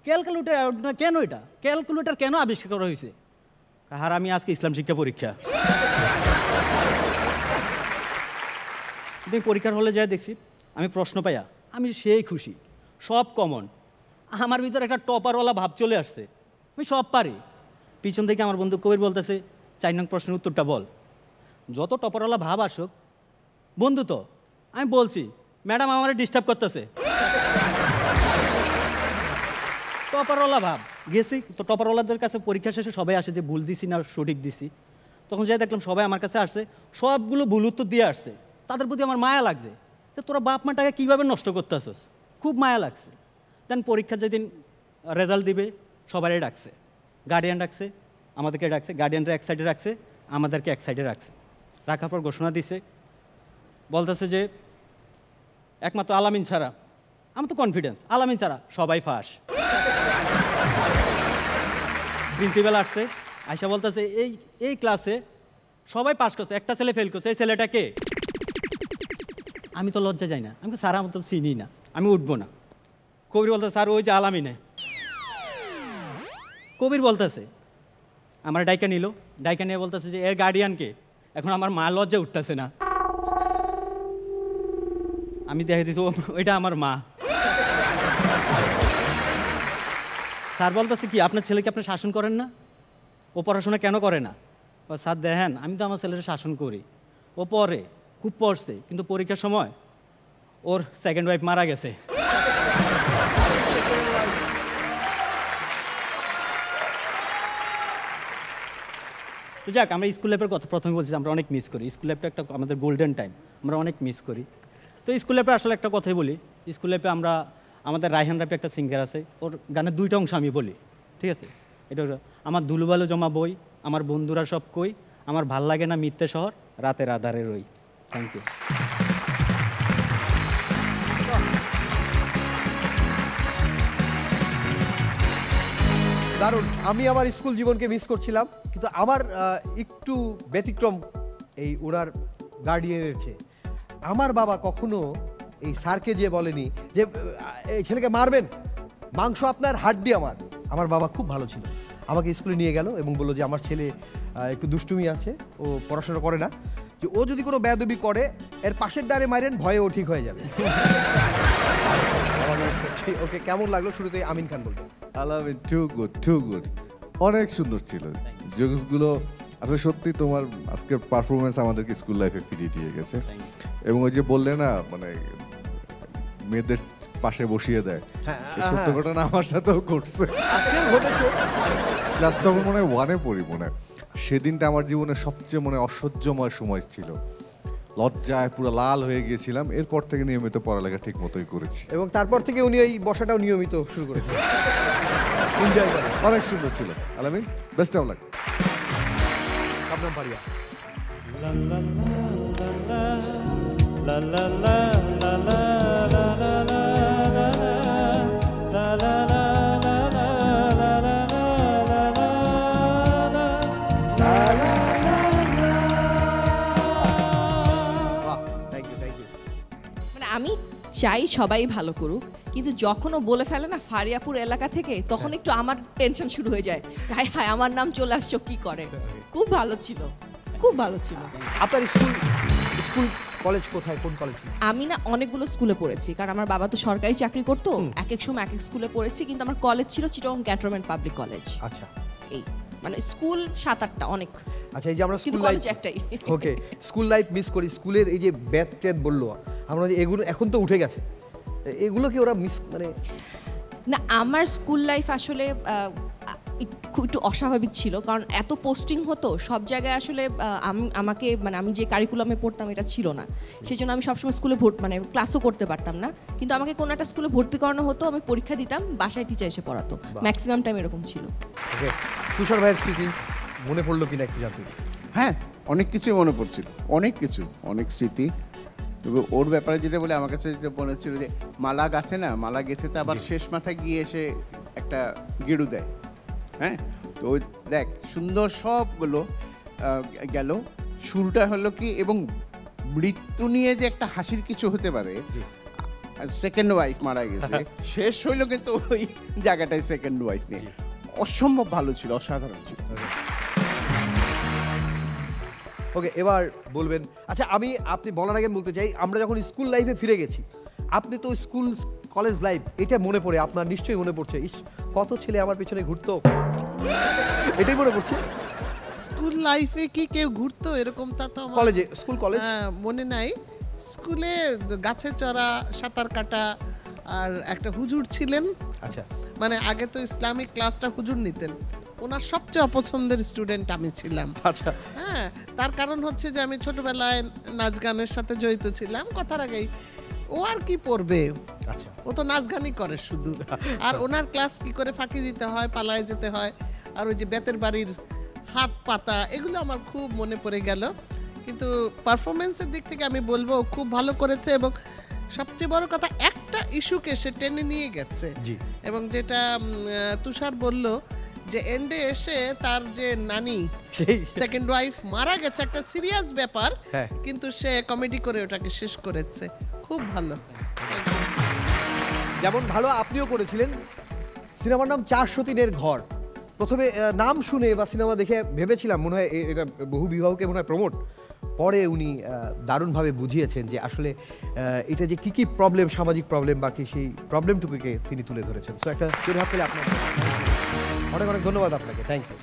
ক্যালকুলেটর অ্যালাউড না কেন? এটা ক্যালকুলেটর কেন আবিষ্কার করা হয়েছে? আর আমি আজকে ইসলাম শিক্ষা পরীক্ষা। পরীক্ষার হলে যাই দেখছি আমি প্রশ্ন পাইয়া আমি সেই খুশি, সব কমন। আমার ভিতরে একটা টপারওয়ালা ভাব চলে আসছে, আমি সব পারি। পিছন থেকে আমার বন্ধু কবির বলতেছে 4 নং প্রশ্নের উত্তরটা বল। যত টপারওয়ালা ভাব আসুক, বন্ধু তো আমি বলছি ম্যাডাম আমার ডিস্টার্ব করতেছে। টপারওয়ালা ভাব গেছি তো, টপারওয়ালাদের কাছে পরীক্ষা শেষে সবাই আসে যে ভুল দিছি না সঠিক দিছি। তখন যাই দেখলাম সবাই আমার কাছে আসছে, সবগুলো ভুল উত্তর দিয়ে আসছে। তাদের প্রতি আমার মায়া লাগছে যে তোরা বাপ মা টাকা কীভাবে নষ্ট করতে আসছিস, খুব মায়া লাগছে। দেন পরীক্ষা যেদিন রেজাল্ট দিবে সবারই ডাকছে, গার্ডিয়ান ডাকছে, আমাদেরকে ডাকছে, গার্ডিয়ানরা এক সাইডে রাখছে, আমাদেরকে এক সাইডে রাখছে। রাখার পর ঘোষণা দিছে, বলতেছে যে একমাত্র আলামিন ছাড়া, আমার তো কনফিডেন্স, আলামিন ছাড়া সবাই ফাঁস। প্রিন্সিপাল আসছে, আয়সা বলতেছে এই ক্লাসে সবাই পাস করছে, একটা ছেলে ফেল করছে, এই ছেলেটা কে? আমি তো লজ্জা যাই না, আমি তো স্যার আমার তো চিনি না, আমি উঠবো না। কবির বলতেছে স্যার ওই যে আলামিনে। কবির বলতেছে আমার ডাইকা নিল, ডাইকা নিয়ে বলতেছে যে এর গার্ডিয়ানকে। এখন আমার মা লজ্জা উঠতেছে না, আমি দেখে দিছি ওইটা আমার মা। স্যার বলতেছে কি আপনার ছেলেকে আপনি শাসন করেন না, ও পড়াশোনা কেন করে না? স্যার দেখেন আমি তো আমার ছেলের শাসন করি, ও পড়ে, খুব পড়ছে, কিন্তু পরীক্ষার সময় ওর সেকেন্ড ওয়াইফ মারা গেছে। যাক, আমরা স্কুল লাইফের কথা প্রথমে বলছি, আমরা অনেক মিস করি। স্কুল লাইফটা একটা আমাদের গোল্ডেন টাইম, আমরা অনেক মিস করি। তো স্কুল লাইফে আসলে একটা কথাই বলি, স্কুল লাইফে আমরা আমাদের রায়হান রাফি একটা সিঙ্গার আছে, ওর গানের 2টা অংশ আমি বলি, ঠিক আছে? এটা আমার ধুলুবালু জমা বই, আমার বন্ধুরা সব কই, আমার ভাল লাগে না মিথ্যে শহর, রাতের আধারে রই। Thank you. দারুণ। আমি আমার স্কুল জীবনকে মিস করছিলাম, কিন্তু আমার একটু ব্যতিক্রম এই ওনার গার্ডিয়ানের চেয়ে। আমার বাবা কখনো এই স্যারকে যে বলেনি যে এই ছেলেকে মারবেন, মাংস আপনার হাড্ডি আমার। আমার বাবা খুব ভালো ছিল, আমাকে স্কুলে নিয়ে গেল এবং বললো যে আমার ছেলে একটু দুষ্টুমি আছে, ও পড়াশোনা করে না, যে ও যদি কোনো বেয়াদবি করে এর পাশের ডারে মারেন, ভয়ে ও ঠিক হয়ে যাবে। ওকে, কেমন লাগলো? শুরুতে আমিন খান বলবেন। আলামিন টু গুড, অনেক সুন্দর ছিল জোকসগুলো। আসলে সত্যি তোমার আজকের পারফরমেন্স আমাদেরকে স্কুল লাইফে ফিরিয়ে দিয়ে গেছে। এবং ওই যে বললে না, মানে মেয়েদের পাশে বসিয়ে দেয়, এই সত্য ঘটনা আমার সাথেও ঘটছে। ক্লাস তখন মনে হয় 1-এ পড়ি মনে হয়। সেদিনটা আমার জীবনে সবচেয়ে মনে অসহ্যময় সময় ছিল, লজ্জায় পুরো লাল হয়ে গিয়েছিলাম। এরপর থেকে নিয়মিত পড়ালেখা ঠিক মতোই করেছি, এবং তারপর থেকে উনি এই বসাটাও নিয়মিত শুরু করেছেন। এনজয় করেন। অনেক সুন্দর ছিল। আলামিন, বেস্ট অফ লাক। আপনার পারিয়া চাই সবাই ভালো করুক, কিন্তু যখনও বলে ফেলে না ফারিয়াপুর এলাকা থেকে, তখন একটু আমার টেনশন শুরু হয়ে যায়, হায় হায় আমার নাম চলে আসছো কি করে। খুব ভালো ছিল, খুব ভালো ছিল। আপনার স্কুল স্কুল কলেজ কোথায়, কোন কলেজ? আমি না অনেকগুলো স্কুলে পড়েছি, কারণ আমার বাবা তো সরকারি চাকরি করতো, এক এক সময় এক এক স্কুলে পড়েছি, কিন্তু আমার কলেজ ছিল চিটাগং ক্যান্টনমেন্ট পাবলিক কলেজ। আচ্ছা, এই মানে স্কুল 7-8টা অনেক, আচ্ছা। এই যে আমরা কিন্তু স্কুল লাইফ, কলেজ একটাই। ওকে, স্কুল লাইফ মিস করি, স্কুলের এই যে ব্যাথ ট্যাথ বললো আমরা, যে এগুলো এখন তো উঠে গেছে, এগুলো কি ওরা মিস মানে? না, আমার স্কুল লাইফ আসলে একটু অস্বাভাবিক ছিল, কারণ এত পোস্টিং হতো সব জায়গায়, আসলে আমাকে মানে আমি যে কারিকুলামে পড়তাম এটা ছিল না, সেই জন্য আমি সবসময় স্কুলে মানে ক্লাসও করতে পারতাম না, কিন্তু আমাকে কোনো একটা স্কুলে ভর্তি করানো হতো, আমি পরীক্ষা দিতাম, বাসায় টিচার এসে পড়াতো, ম্যাক্সিমাম টাইম এরকম ছিল। ওকে, তুষার ভাইয়ের স্মৃতি মনে পড়লো কিনা একটু জানতে। হ্যাঁ, অনেক কিছুই মনে পড়ছিল, অনেক কিছু, অনেক স্মৃতি। তবে ওর ব্যাপারে যেটা বলে, আমার কাছে যেটা মনে হচ্ছিল যে মালা গাছে না, মালা গেঁথেতে আবার শেষ মাথায় গিয়ে এসে একটা গেড়ু দেয়। হ্যাঁ, তো ওই দেখ সুন্দর সবগুলো গেল, শুরুটা হলো কি, এবং মৃত্যু নিয়ে যে একটা হাসির কিছু হতে পারে, সেকেন্ড ওয়াইফ মারা গেছে, শেষ হইলো কিন্তু ওই জায়গাটায় সেকেন্ড ওয়াইফ নিয়ে। অসম্ভব ভালো ছিল, অসাধারণ ছিল। ওকে, এবার বলবেন। আচ্ছা, আপনি বলার আগে বলতে চাই, আমরা যখন স্কুল লাইফে ফিরে গেছি, আপনি তো স্কুল কলেজ লাইফ এটা মনে পড়ে, আপনার নিশ্চয়ই মনে পড়ছে, ইস কত ছেলে আমার পেছনে ঘুরতো, এটাই মনে পড়ছে। স্কুল লাইফে কি কেউ ঘুরতো এরকম? তা তো কলেজে, স্কুল কলেজ মনে নাই। স্কুলে গাছে চড়া, সাঁতার কাটা, আর একটা হুজুর ছিলেন। আচ্ছা, মানে আগে তো ইসলামিক ক্লাসটা হুজুর নিতেন, ওনার সবচেয়ে অপছন্দের স্টুডেন্ট আমি ছিলাম। আচ্ছা, হ্যাঁ, তার কারণ হচ্ছে যে আমি ছোটবেলায় নাচ গানের সাথে জড়িত ছিলাম। কথার আগেই ও আর কি পড়বে, আচ্ছা, ও তো নাচ গানই করে শুধু। আর ওনার ক্লাস কি করে ফাঁকি দিতে হয়, পালায় যেতে হয়, আর ওই যে বেতের বাড়ির হাত পাতা, এগুলো আমার খুব মনে পড়ে গেল। কিন্তু পারফরমেন্সের দিক থেকে আমি বলবো খুব ভালো করেছে, এবং সবচেয়ে বড় কথা একটা ইস্যুকে সে টেনে নিয়ে গেছে। এবং যেটা তুষার বলল যে এন্ডে এসে তার যে নানি সেকেন্ড ওয়াইফ মারা গেছে, একটা সিরিয়াস ব্যাপার, কিন্তু সে কমেডি করে ওটাকে শেষ করেছে, খুব ভালো। যেমন ভালো আপনিও করেছিলেন। সিনেমার নাম 403-এর ঘর। প্রথমে নাম শুনে বা সিনেমা দেখে ভেবেছিলাম মনে হয় এটা বহু বিবাহকে মনে হয় প্রমোট, পরে উনি দারুণভাবে বুঝিয়েছেন যে আসলে এটা যে কী কী প্রবলেম, সামাজিক প্রবলেম, বাকি সেই প্রবলেমটুকুকে তিনি তুলে ধরেছেন। সো একটা চোরে হাত পেলে আপনার অনেক অনেক ধন্যবাদ আপনাকে, থ্যাংক ইউ।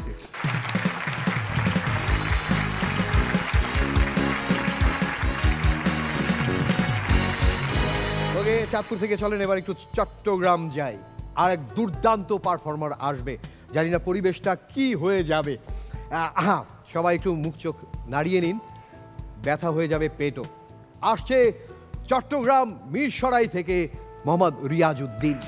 ওকে, চাঁদপুর থেকে চলেন এবার একটু চট্টগ্রাম যাই। আর এক দুর্দান্ত পারফর্মার আসবে, জানি না পরিবেশটা কি হয়ে যাবে। সবাই একটু মুখ চোখ নাড়িয়ে নিন, ব্যথা হয়ে যাবে পেটও। আসছে চট্টগ্রাম মিরসরাই থেকে মোহাম্মদ রিয়াজউদ্দিন।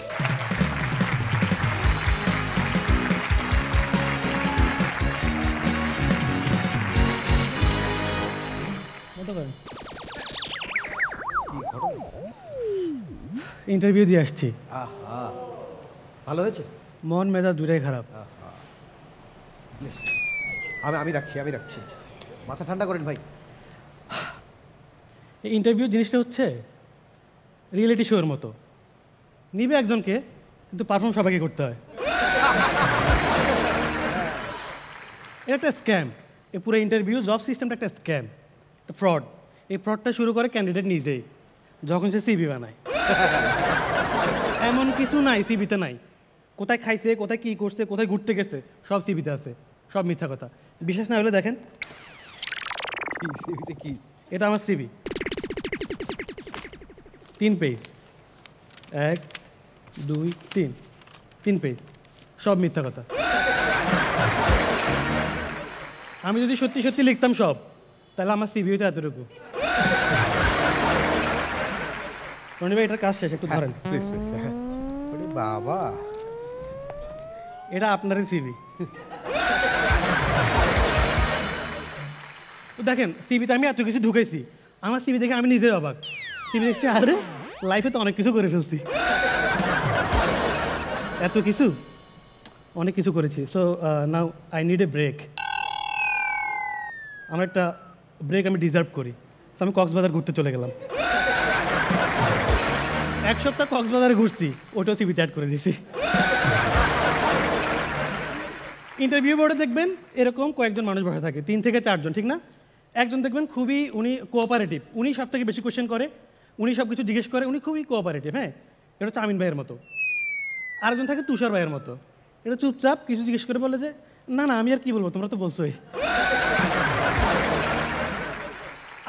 ইন্টারভিউ দিয়ে আসছি। ভালো হয়েছে? মন মেজাজ দুটাই খারাপ। আমি রাখছি, মাথা ঠান্ডা করেন ভাই। এই ইন্টারভিউ জিনিসটা হচ্ছে রিয়েলিটি শোর মতো, নিবে একজনকে, কিন্তু পারফর্ম সবাইকে করতে হয়। এটা একটা স্ক্যাম, এই পুরো ইন্টারভিউ জব সিস্টেমটা একটা স্ক্যাম, ফ্রড। এই ফ্রডটা শুরু করে ক্যান্ডিডেট নিজেই, যখন সে সিভি বানায়। এমন কিছু নাই সিভিতে নাই, কোথায় খাইছে, কোথায় কি করছে, কোথায় ঘুরতে গেছে, সব সিভিতে আছে, সব মিথ্যা কথা। বিশ্বাস না হলে দেখেন, কি এটা আমার সিভি, 3 পেজ, 1 2 3 পেজ, সব মিথ্যা কথা। আমি যদি সত্যি সত্যি লিখতাম সব, তাহলে আমার সিভি হইতো এতটুকু। রনি ভাই, এটার কাজ শেষ, একটু ধরেন। বাবা, এটা আপনারই সিভি। দেখেন, সিভিতে আমি এত কিছু ঢুকাইছি, আমার সিভি দেখে আমি নিজে অবাক। সিভি দেখছি, আরে লাইফে তো অনেক কিছু করে ফেলছি, এত কিছু, অনেক কিছু করেছি। So now I need a break. আমার একটা ব্রেক আমি ডিজার্ভ করি। সো আমি কক্সবাজার ঘুরতে চলে গেলাম। এক সপ্তাহ কক্সবাজারে ঘুরছি, ওটাও সিভিতে অ্যাড করে দিছি। ইন্টারভিউ বোর্ডে দেখবেন এরকম কয়েকজন মানুষ বসে থাকে, 3 থেকে 4 জন, ঠিক না? একজন দেখবেন খুবই উনি কোঅপারেটিভ, উনি সব থেকে বেশি কোয়েশ্চেন করে, উনি সব কিছু জিজ্ঞেস করে, উনি খুবই কোঅপারেটিভ। হ্যাঁ, এটা হচ্ছে আমিন ভাইয়ের মতো। আরেকজন থাকে তুষার ভাইয়ের মতো, এটা চুপচাপ কিছু জিজ্ঞেস করে বলে যে না না আমি আর কি বলবো, তোমরা তো বলছোই।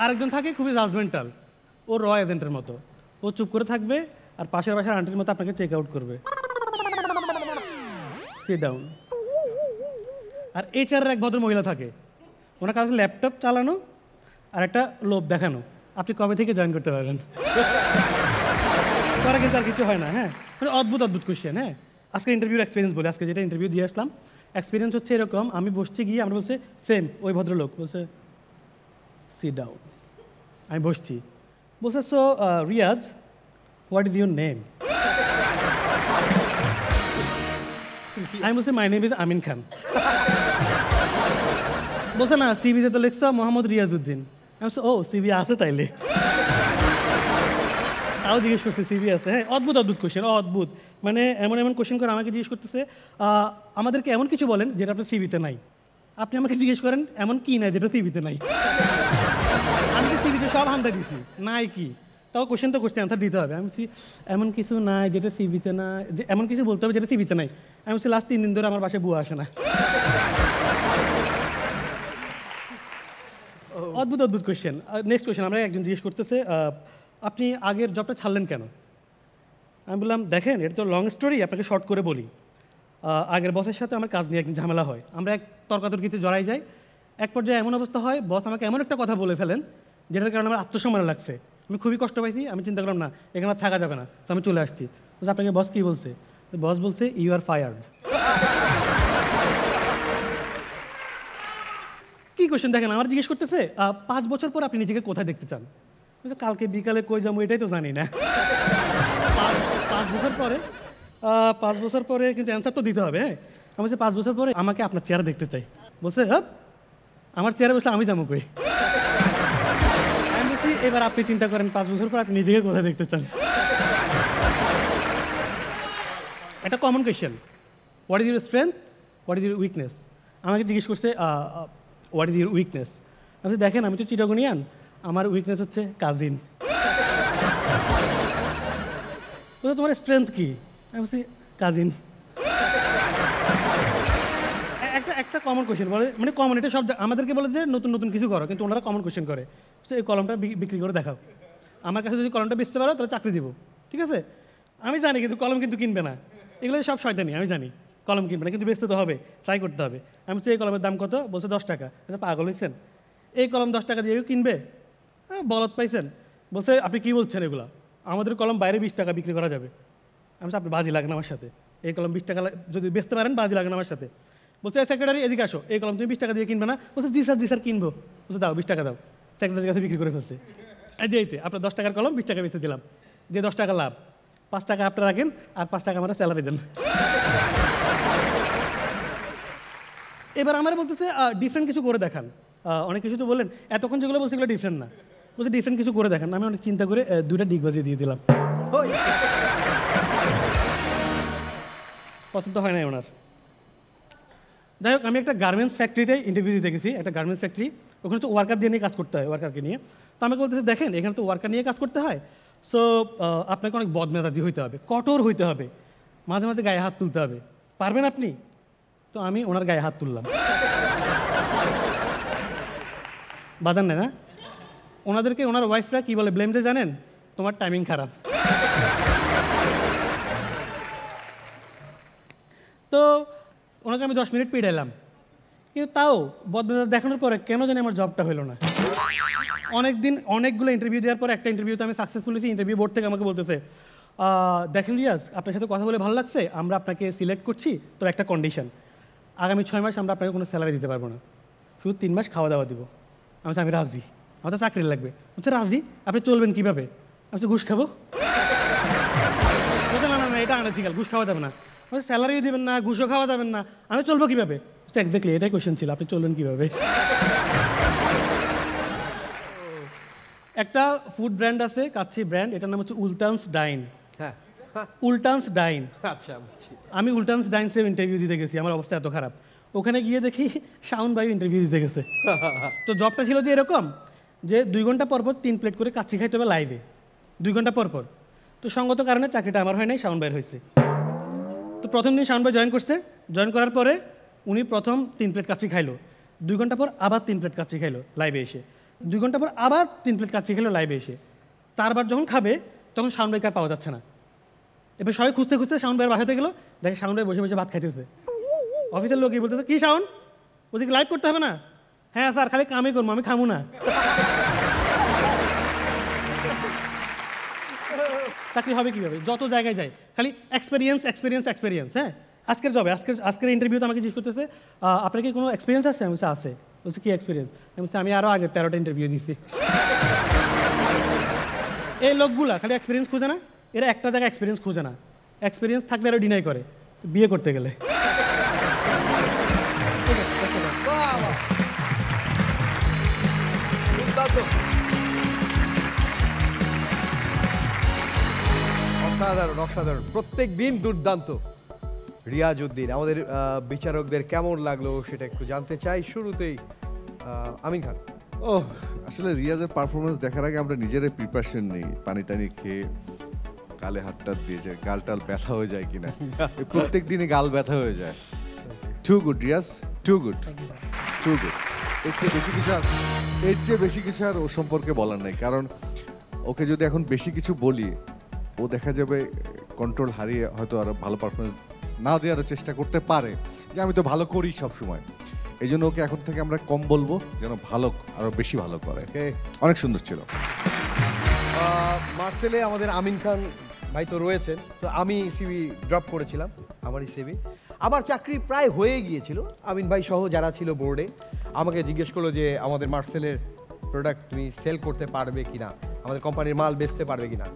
আরেকজন থাকে খুবই জাজমেন্টাল, ও র এজেন্টের মতো, ও চুপ করে থাকবে আর পাশের বাসার আন্টির মতো আপনাকে চেক আউট করবে, সিট ডাউন। আর এইচআরের এক ভদ্র মহিলা থাকে, ওনার কাছে ল্যাপটপ চালানো আর একটা লোভ দেখানো, আপনি কবে থেকে জয়েন করতে পারবেন। পরে কিন্তু আর কিছু হয় না। হ্যাঁ, মানে অদ্ভুত অদ্ভুত কোয়েশ্চেন। হ্যাঁ, আজকে ইন্টারভিউর এক্সপিরিয়েন্স বলে, আজকে যেটা ইন্টারভিউ দিয়ে আসলাম, এক্সপিরিয়েন্স হচ্ছে এরকম, আমি বসছি গিয়ে আমরা বলছে সেম, ওই ভদ্রলোক বলছে সিট ডাউন, আমি বসছি, বলছে so Riaz what is your name? আমি বলছি my name is Amin Khan. বলছে না সিভিতে তো লিখছ মোহাম্মদ রিয়াজউদ্দিন। আমি বলছি ও সিভি আছে তাইলে। তাও জিজ্ঞেস করছে সিভি আছে। হ্যাঁ, অদ্ভুত অদ্ভুত কোয়েশ্চেন, অদ্ভুত, মানে এমন এমন কোয়েশ্চেন করে আমাকে জিজ্ঞেস করতেছে আমাদেরকে এমন কিছু বলেন যেটা আপনার সিভিতে নাই। আপনি আমাকে জিজ্ঞেস করেন এমন কি নাই যেটা সিভিতে নাই। আমি তো সিভিতে সব হামদা দিছি, নাই কি, তাও কোয়েশ্চেন তো কোয়েশ্চেন অ্যান্সার দিতে হবে। আমি বলছি এমন কিছু নাই যেটা সিভিতে না, যে এমন কিছু বলতে হবে যেটা সিভিতে নাই। আমি বলছি লাস্ট 3 দিন ধরে আমার বাসায় বুয়া আসে না। অদ্ভুত অদ্ভুত কোয়েশ্চেন। নেক্সট কোয়েশ্চেন, আমরা একজন জিজ্ঞেস করতেছে আপনি আগের জবটা ছাড়লেন কেন? আমি বললাম দেখেন এটা তো লং স্টোরি, আপনাকে শর্ট করে বলি। আগের বসের সাথে আমার কাজ নিয়ে একদিন ঝামেলা হয়, আমরা এক তর্কাতর্কিতে জড়াই যাই। এক পর্যায়ে এমন অবস্থা হয়, বস আমাকে এমন একটা কথা বলে ফেলেন যেটার কারণে আমার আত্মসম্মান লাগছে, আমি খুবই কষ্ট পাইছি। আমি চিন্তা করলাম না এখানে আর থাকা যাবে না, তো আমি চলে আসছি। বলছে আপনাকে বস কী বলছে? বস বলছে ইউ আর ফায়ার্ড। কী কোয়েশ্চেন দেখেন, আমার জিজ্ঞেস করতেছে 5 বছর পর আপনি নিজেকে কোথায় দেখতে চান? কালকে বিকালে কই যাবো এটাই তো জানি না। 5 বছর পরে কিন্তু অ্যান্সার তো দিতে হবে। হ্যাঁ, আমি বলছি 5 বছর পরে আমাকে আপনার চেয়ারে দেখতে চাই। বলছে হ্যাঁ, আমার চেয়ারে বসলে আমি যাবো কই? আমি বলছি এবার আপনি চিন্তা করেন 5 বছর পর আপনি নিজেকে কোথায় দেখতে চান। একটা common question, what is your strength, what is your weakness? আমাকে জিজ্ঞেস করছে হোয়াট ইজ ইউর উইকনেস? আমি দেখেন আমি তো চিটাগনিয়ান, আমার উইকনেস হচ্ছে কাজিন। তোমার স্ট্রেংথ কি? আমি বলছি কাজিন। একটা কমন কোয়েশ্চেন বলে, মানে কমন, এটা সব আমাদেরকে বলে যে নতুন নতুন কিছু করো, কিন্তু ওনারা কমন কোয়েশ্চেন করে এই কলমটা বিক্রি করে দেখাও, আমার কাছে যদি কলমটা বেচতে পারো তাহলে চাকরি দিব। ঠিক আছে, আমি জানি কিন্তু কলম কিন্তু কিনবে না, এগুলো সব শয়তানি, আমি জানি কলম কিনবে না, কিন্তু বেচতে তো হবে, ট্রাই করতে হবে। আমি বলছি এই কলমের দাম কত? বলছে 10 টাকা। আচ্ছা পাগল হয়েছেন, এই কলম 10 টাকা দিয়ে কিনবে? হ্যাঁ, বলত পাইছেন। বলছে আপনি কী বলছেন এগুলো, আমাদের কলম বাইরে 20 টাকা বিক্রি করা যাবে। আমি বলছি আপনি বাজি লাগেন আমার সাথে, এই কলম 20 টাকা যদি বেচতে পারেন বাজি লাগেন আমার সাথে। বলছে সেক্রেটারি এদিকে আসো, এই কলম তুমি 20 টাকা দিয়ে কিনবে না? বলছে জি স্যার কিনবো। বলছে দাও 20 টাকা দাও। সেক্রেটারির কাছে বিক্রি করে ফেলছে। এই যে এইতে আপনার 10 টাকার কলম 20 টাকা বেচতে দিলাম, যে 10 টাকা লাভ, 5 টাকা আপনারা রাখেন আর 5 টাকা আমার স্যালারি দেন। এবার আমার বলতেছে ডিফারেন্ট কিছু করে দেখান। অনেক কিছু তো বললেন, এতক্ষণ যেগুলো বলছে এগুলো ডিফারেন্ট না, বলছে ডিফারেন্ট কিছু করে দেখান। আমি অনেক চিন্তা করে 2টা ডিগ বাজিয়ে দিয়ে দিলাম। পছন্দ হয় না ওনার। যাই হোক, আমি একটা গার্মেন্টস ফ্যাক্টরিতে ইন্টারভিউ দিতে গেছি, একটা গার্মেন্টস ফ্যাক্টরি, ওখানে হচ্ছে ওয়ার্কার দিয়ে নিয়ে কাজ করতে হয়, ওয়ার্কারকে নিয়ে। তো আমাকে বলতেছে দেখেন এখানে তো ওয়ার্কার নিয়ে কাজ করতে হয়, সো আপনাকে অনেক বদমেজাজি হইতে হবে, কঠোর হইতে হবে, মাঝে মাঝে গায়ে হাত তুলতে হবে, পারবেন আপনি? তো আমি ওনার গায়ে হাত তুললাম। বাজান না, ওনাদেরকে ওনার ওয়াইফরা কী বলে ব্লেম দিয়ে জানেন? তোমার টাইমিং খারাপ। তো ওনাকে আমি 10 মিনিট পিড়াইলাম, কিন্তু তাও বদমেজাজ দেখানোর পরে কেন জানি আমার জবটা হলো না। অনেকগুলো ইন্টারভিউ দেওয়ার পর একটা ইন্টারভিউতে আমি সাকসেসফুল হয়েছি। ইন্টারভিউ বোর্ড থেকে আমাকে বলতেছে দেখেন রিয়াজ, আপনার সাথে কথা বলে ভালো লাগছে, আমরা আপনাকে সিলেক্ট করছি, তো একটা কন্ডিশন, আগামী 6 মাস আমরা আপনাকে কোনো স্যালারি দিতে পারবো না, শুধু 3 মাস খাওয়া দাওয়া দিব। আমি রাজি, আমার তো চাকরি লাগবে। বলছে রাজি, আপনি চলবেন কীভাবে? আমি ঘুষ খাবো? বলছে না এটা আনএথিক্যাল, ঘুষ খাওয়া যাবে না। বলছে স্যালারিও দেবেন না, ঘুষও খাওয়া যাবেন না, আমি চলবো কীভাবে? এক্স্যাক্টলি এটাই কোয়েশ্চেন ছিল, আপনি চলবেন কীভাবে? একটা ফুড ব্র্যান্ড আছে, কাচ্চি ব্র্যান্ড, এটার নাম হচ্ছে উলতানস ডাইন, উল্টান্স ডাইন। আচ্ছা বুঝছি। আমি উল্টান্স ডাইন্সের ইন্টারভিউ দিতে গেছি, আমার অবস্থা এত খারাপ। ওখানে গিয়ে দেখি শাওন ভাই ইন্টারভিউ দিতে গেছে। তো জবটা ছিল যে এরকম যে 2 ঘন্টা পর পর 3 প্লেট করে কাচ্চি খাইতে হবে লাইভে, 2 ঘন্টা পর পর। তো সঙ্গত কারণে চাকরিটা আমার হয় নাই, শাওন ভাইয়ের হয়েছে। তো প্রথম দিন শাওন ভাই জয়েন করছে, জয়েন করার পরে উনি প্রথম 3 প্লেট কাচ্চি খাইলো, 2 ঘন্টা পর আবার 3 প্লেট কাচ্চি খাইলো লাইভে এসে, 2 ঘন্টা পর আবার 3 প্লেট কাচ্চি খেলো লাইভে এসে। 4 বার যখন খাবে তখন শাওন ভাইকে আর পাওয়া যাচ্ছে না। এবার সবাই খুঁজতে খুঁজতে শাওন ভাইয়ের বাসাতে গেলো, দেখে শাওন ভাই বসে বসে ভাত খাইতেছে। অফিসের লোকই বলতেছে, কি শাওন, ওদিকে লাইভ করতে হবে না? হ্যাঁ স্যার, খালি কামই করবো, আমি খামু না। চাকরি হবে কীভাবে? যত জায়গায় যায় খালি এক্সপেরিয়েন্স এক্সপেরিয়েন্স এক্সপেরিয়েন্স। হ্যাঁ, আজকের জবে আজকের ইন্টারভিউতে আমাকে জিজ্ঞেস করতেছে, আপনার কি কোনো এক্সপিরিয়েন্স আছে? আমি বলছি আছে। বলছি কি এক্সপিরিয়েন্স? আমি বলছি আমি আরও আগে 13টা ইন্টারভিউ দিচ্ছি। এই লোকগুলা খালি এক্সপিরিয়েন্স খুঁজে না, এরা একটা জায়গায় এক্সপিরিয়েন্স খুঁজে না, এক্সপিরিয়েন্স থাকলে আরও ডিনাই করে বিয়ে করতে গেলে। অসাধারণ অসাধারণ, প্রত্যেক দিন দুর্দান্ত। রিয়াজউদ্দিন, আমাদের বিচারকদের কেমন লাগলো সেটা একটু জানতে চাই। শুরুতেই আমিন খান। ও আসলে রিয়াজের পারফরমেন্স দেখার আগে আমরা নিজেরাই প্রিপারেশন নেই, পানি টানি খেয়ে গালে হাতটা দিয়ে যায়, গাল টাল ব্যথা হয়ে যায় কিনা। প্রত্যেক দিনই গাল ব্যথা হয়ে যায়। Too good Riaz, too good, too good. এর চেয়ে বেশি কিছু আর ও সম্পর্কে বলার নেই, কারণ ওকে যদি এখন বেশি কিছু বলি ও দেখা যাবে কন্ট্রোল হারিয়ে হয়তো আরো ভালো পারফরমেন্স না দেওয়ার চেষ্টা করতে পারে, যে আমি তো ভালো করি সবসময়। এই জন্য ওকে এখন থেকে আমরা কম বলবো, যেন ভালো আরো বেশি ভালো করে। অনেক সুন্দর ছিল। মার্সেলে আমাদের আমিন খান ভাই তো রয়েছেন, তো আমি সিভি ড্রপ করেছিলাম, আমারই সিভি। আমার চাকরি প্রায় হয়ে গিয়েছিল, আমিন ভাই সহ যারা ছিল বোর্ডে আমাকে জিজ্ঞেস করলো যে আমাদের মার্সেলের প্রোডাক্ট তুমি সেল করতে পারবে কিনা, আমাদের কোম্পানির মাল বেচতে পারবে কিনা।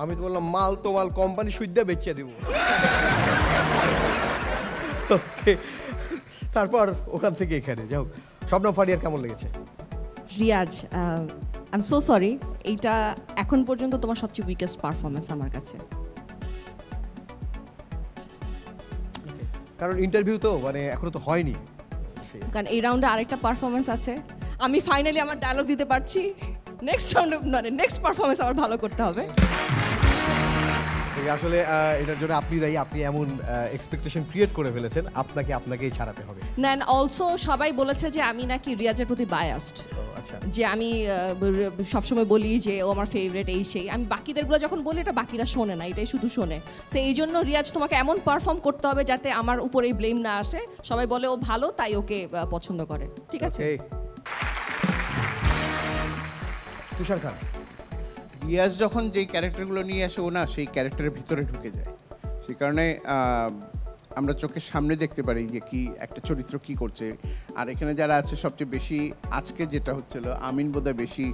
আমি তো বললাম মাল কোম্পানি সুদ্ধা বেচে দেবো। তারপর ওখান থেকে এখানে যাও। শবনম ফারিয়ার কেমন লেগেছে? Riaz, I am so sorry, এইটা এখন পর্যন্ত তোমার সবচেয়ে উইকেস্ট পারফরমেন্স আমার কাছে। কারণ ইন্টারভিউ তো মানে এখনো তো হয়নি, কারণ এই রাউন্ডে আরেকটা পারফরমেন্স আছে। আমি ফাইনালি আমার ডায়লগ দিতে পারছি, নেক্সট রাউন্ডে মানে নেক্সট পারফরমেন্স আমার ভালো করতে হবে। আসলে এটার জন্য আপনি দায়ী, আপনি এমন এক্সপেকটেশন ক্রিয়েট করে ফেলেছেন, আপনাকেই ছাড়াতে হবে। না, অলসো সবাই বলেছে যে আমি নাকি রিয়াজের প্রতি বায়াসড, যে আমি সবসময় বলি যে ও আমার ফেভারিট এই সেই। আমি বাকিদেরগুলো যখন বলি এটা বাকিরা শোনে না, এটাই শুধু শোনে। সো এই জন্য রিয়াজ তোমাকে এমন পারফর্ম করতে হবে যাতে আমার উপরে এই ব্লেম না আসে, সবাই বলে ও ভালো তাই ওকে পছন্দ করে, ঠিক আছে? তুষার খান। রিয়াজ যখন যেই ক্যারেক্টারগুলো নিয়ে আসে ও না সেই ক্যারেক্টারের ভিতরে ঢুকে যায়, সেই কারণে আমরা চোখের সামনে দেখতে পারি যে কি একটা চরিত্র কি করছে। আর এখানে যারা আছে সবচেয়ে বেশি আজকে যেটা হচ্ছিল, আমিন বোধহয় বেশি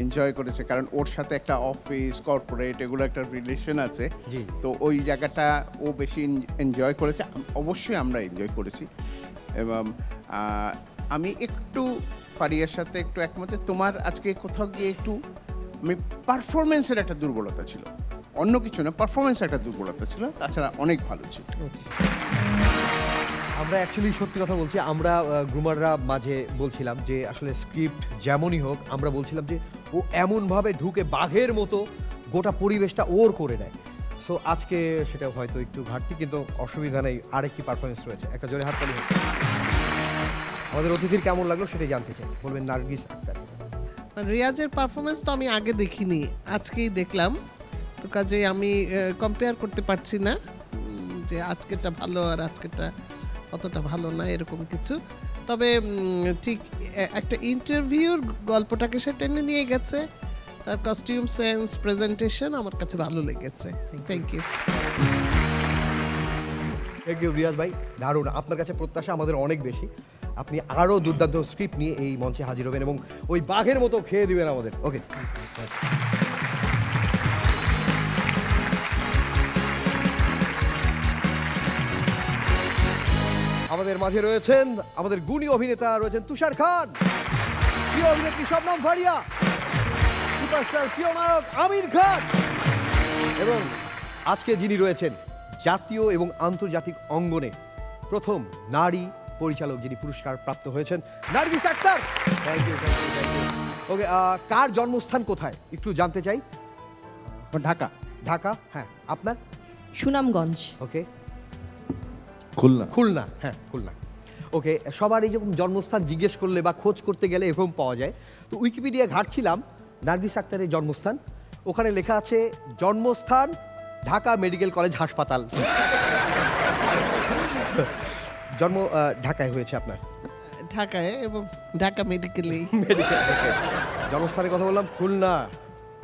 এনজয় করেছে, কারণ ওর সাথে একটা অফিস কর্পোরেট এগুলো একটা রিলেশন আছে, তো ওই জায়গাটা ও বেশি এনজয় করেছে। অবশ্যই আমরা এনজয় করেছি। এবং আমি একটু ফারিয়ার সাথে একটু একমত, তোমার আজকে কোথাও গিয়ে একটু পারফরমেন্সের একটা দুর্বলতা ছিল, অন্য কিছু না, পারফরমেন্সের একটা দুর্বলতা ছিল, তাছাড়া অনেক ভালো ছিল। আমরা অ্যাকচুয়ালি সত্যি কথা বলছি, আমরা গ্রুমাররা মাঝে বলছিলাম যে আসলে স্ক্রিপ্ট যেমনই হোক, আমরা বলছিলাম যে ও এমনভাবে ঢুকে বাঘের মতো গোটা পরিবেশটা ওর করে নেয়। সো আজকে সেটা হয়তো একটু ঘাটতি, কিন্তু অসুবিধা নেই, আরেকটি পারফরমেন্স রয়েছে, একটা জোরে হাততালি হোক। আমাদের অতিথির কেমন লাগলো সেটাই জানতে চাই, বলবেন নার্গিস আক্তার। রিয়াজের পারফরমেন্স তো আমি আগে দেখিনি, আজকেই দেখলাম, তো কাজেই আমি কম্পেয়ার করতে পারছি না যে আজকেরটা ভালো আর আজকেরটা অতটা ভালো না এরকম কিছু। তবে ঠিক একটা ইন্টারভিউর গল্পটাকে সে টেনে নিয়ে গেছে, তার কস্টিউম সেন্স, প্রেজেন্টেশন আমার কাছে ভালো লেগেছে। Thank you. Thank you Riaz ভাই, দারুণ। আপনার কাছে প্রত্যাশা আমাদের অনেক বেশি, আপনি আরও দুর্দান্ত স্ক্রিপ্ট নিয়ে এই মঞ্চে হাজির হবেন এবং ওই বাঘের মতো খেয়ে দিবেন আমাদের। ওকে, আমাদের মাঝে রয়েছেন আমাদের গুণী অভিনেতা রয়েছেন তুষার খান, প্রিয় অভিনেত্রী শবনম ফারিয়া, সুপারস্টার প্রিয় নায়ক আমির খান এবং আজকে যিনি রয়েছেন জাতীয় এবং আন্তর্জাতিক অঙ্গনে প্রথম নারী পরিচালক যিনি পুরস্কার প্রাপ্ত হয়েছেন, Nargis Akhtar. Thank you. Okay, কার জন্মস্থান কোথায় একটু জানতে চাই। ঢাকা। ঢাকা, হ্যাঁ। আপনার? সুনামগঞ্জ। ওকে। খুলনা। খুলনা, হ্যাঁ খুলনা। ওকে, সবার এই যখন জন্মস্থান জিজ্ঞেস করলে বা খোঁজ করতে গেলে এরকম পাওয়া যায়, তো উইকিপিডিয়া ঘাটছিলাম নার্গিস আক্তারের জন্মস্থান, ওখানে লেখা আছে জন্মস্থান ঢাকা মেডিকেল কলেজ হাসপাতাল। জন্ম ঢাকায় হয়েছে আপনার? ঢাকায়, এবং ঢাকা মেডিকেলেই। জন্মস্থানের কথা বললাম খুলনা,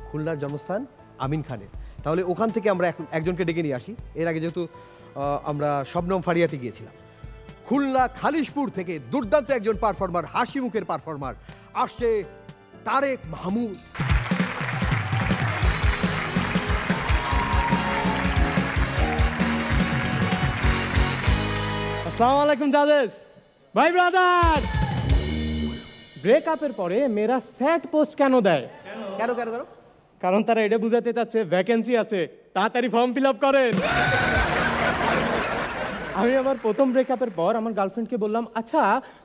খুলনার জন্মস্থান আমিন খানের। তাহলে ওখান থেকে আমরা এখন একজনকে ডেকে নিয়ে আসি। এর আগে যেহেতু আমরা শবনম ফারিয়াতে গিয়েছিলাম, খুলনা খালিশপুর থেকে দুর্দান্ত একজন পারফর্মার, হাসি মুখের পারফর্মার আসছে তারেক মাহমুদ। আসসালামু আলাইকুম জাজেস, ভাই ব্রাদার। ব্রেকআপের পরে মেয়েরা স্যাড পোস্ট কেন দেয়? কেন কেন কেন? কারণ তারা এটা বুঝাতে চাচ্ছে ভ্যাকেন্সি আছে, তাড়াতাড়ি ফর্ম ফিল আপ করেন। আমি আমার প্রথম ব্রেকআপের পর আমার গার্লফ্রেন্ডকে বললাম, আচ্ছা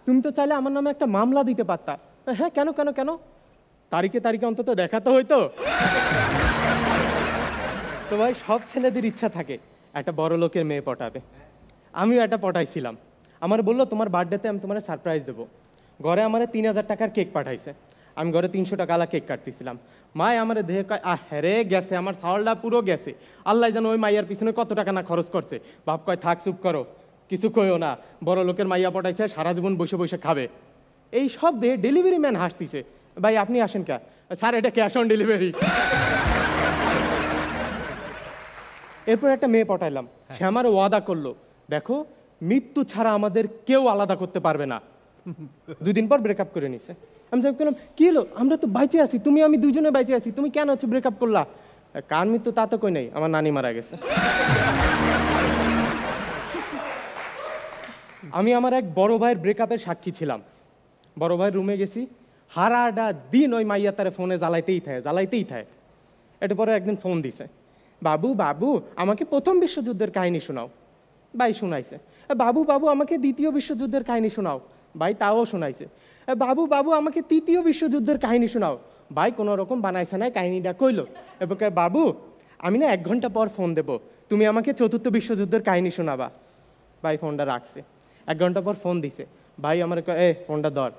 তুমি তো চাইলে আমার নামে একটা মামলা দিতে পারতা। হ্যাঁ, কেন কেন কেন? তারিখে তারিখে অন্তত দেখাতে হইতো। তো ভাই, সব ছেলেদের ইচ্ছা থাকে একটা বড় লোকের মেয়ে পটাবে। আমিও একটা পটাইছিলাম। আমার বললো তোমার বার্থডেতে আমি তোমার সারপ্রাইজ দেবো। ঘরে আমার 3000 টাকার কেক পাঠাইছে। আমি ঘরে 300 টাকা কেক কাটতেছিলাম। মায় আমার দেহে কয়, আরে গেছে, আমার সাওয়ালটা পুরো গেছে। আল্লাহ জানো ওই মাইয়ার পিছনে কত টাকা না খরচ করছে। বাপ কয়, থাক চুপ করো, কিছু কইও না, বড় লোকের মাইয়া পটাইছে, সারা জীবন বসে বসে খাবে। এই সব দিয়ে ডেলিভারি ম্যান হাসতিছে, ভাই আপনি আসেন কে? স্যার এটা ক্যাশ অন ডেলিভারি। এরপর একটা মেয়ে পটাইলাম, সে আমার ওয়াদা করলো, দেখো মৃত্যু ছাড়া আমাদের কেউ আলাদা করতে পারবে না। 2 দিন পর ব্রেকআপ করে নিছে। আমি বললাম, কি হলো? আমরা তো বাইচে আছি, তুমি আমি দুজনে বাইচে আছি, তুমি কেন হচ্ছে ব্রেকআপ করলা? কার মৃত্যু তা তো কই নাই, আমার নানি মারা গেছে। আমি আমার এক বড় ভাইয়ের ব্রেকআপের সাক্ষী ছিলাম। বড় ভাইয়ের রুমে গেছি, হারাডা দিন ওই মাইয়া তারে ফোনে জ্বালাইতেই থাকে। এটা পরে একদিন ফোন দিছে, বাবু বাবু আমাকে প্রথম বিশ্বযুদ্ধের কাহিনী শোনাও। ভাই শোনাইছে। বাবু বাবু আমাকে দ্বিতীয় বিশ্বযুদ্ধের কাহিনী শোনাও। ভাই তাও শোনাইছে। বাবু বাবু আমাকে তৃতীয় বিশ্বযুদ্ধের কাহিনী শোনাও। ভাই কোনো রকম বানাইছে না, কাহিনীটা কইলো। এবং বাবু আমি না 1 ঘন্টা পর ফোন দেব, তুমি আমাকে চতুর্থ বিশ্বযুদ্ধের কাহিনী শোনাবা। ভাই ফোনটা রাখছে। 1 ঘন্টা পর ফোন দিছে। ভাই আমার ফোনটা ধর।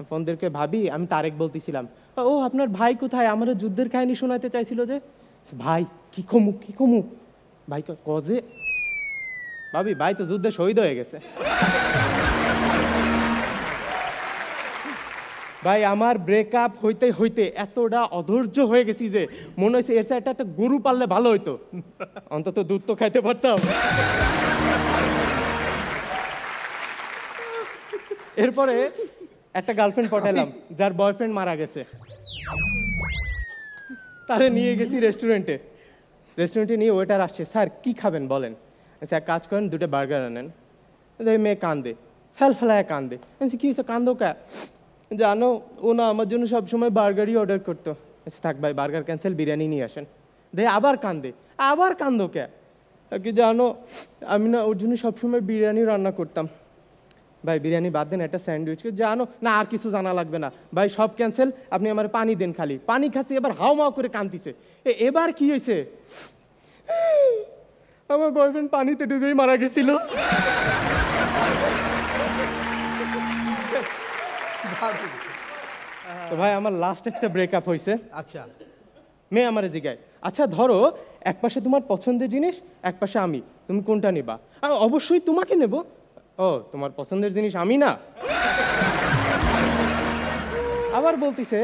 ফোন দিয়ে ভাবি আমি তারেক বলতেছিলাম। ও আপনার ভাই কোথায়? আমার যুদ্ধের কাহিনী শোনাতে চাইছিল যে। ভাই কি কমু? ভাই কজে? ভাবি ভাই তো যুদ্ধে শহীদ হয়ে গেছে। ভাই আমার ব্রেকআপ হইতে হইতে এতটা অধৈর্য হয়ে গেছি যে মনে হয়েছে এর সাথে একটা গরু পাললে ভালো হইতো, অন্তত দুধ তো খাইতে পারতাম। এরপরে একটা গার্লফ্রেন্ড পটাইলাম যার বয়ফ্রেন্ড মারা গেছে। তারে নিয়ে গেছি রেস্টুরেন্টে নিয়ে ওয়েটার আসছে, স্যার কি খাবেন বলেন? স্যার কাজ করেন 2টা বার্গার আনেন। মেয়ে কান্দে, ফেলায় কান্দে। কি হয়েছে, কান্দো কা? জানো ও না আমার জন্য সবসময় বার্গারই অর্ডার করতো। থাক ভাই বার্গার ক্যান্সেল, বিরিয়ানি নিয়ে আসেন। আবার কান্দো কে? কি জানো আমি না ওর জন্য সবসময় বিরিয়ানি রান্না করতাম। ভাই বিরিয়ানি বাদ দেন, একটা স্যান্ডউইচ। জানো না আর কিছু জানা লাগবে না ভাই, সব ক্যান্সেল, আপনি আমার পানি দেন খালি। পানি খাচ্ছি, এবার হাও করে কান্দিছে। এবার কি হয়েছে? আমার বয়ফ্রেন্ড পানিতে ডুবেই মারা গেছিল। তো ভাই আমার লাস্ট একটা ব্রেকআপ হয়েছে। আচ্ছা, মেয়ে আমার জিগায়, আচ্ছা ধরো এক পাশে তোমার পছন্দের জিনিস, এক পাশে আমি, তুমি কোনটা নিবা? অবশ্যই তোমাকে নেব। ও তোমার পছন্দের জিনিস আমি না? আবার বলতিছে,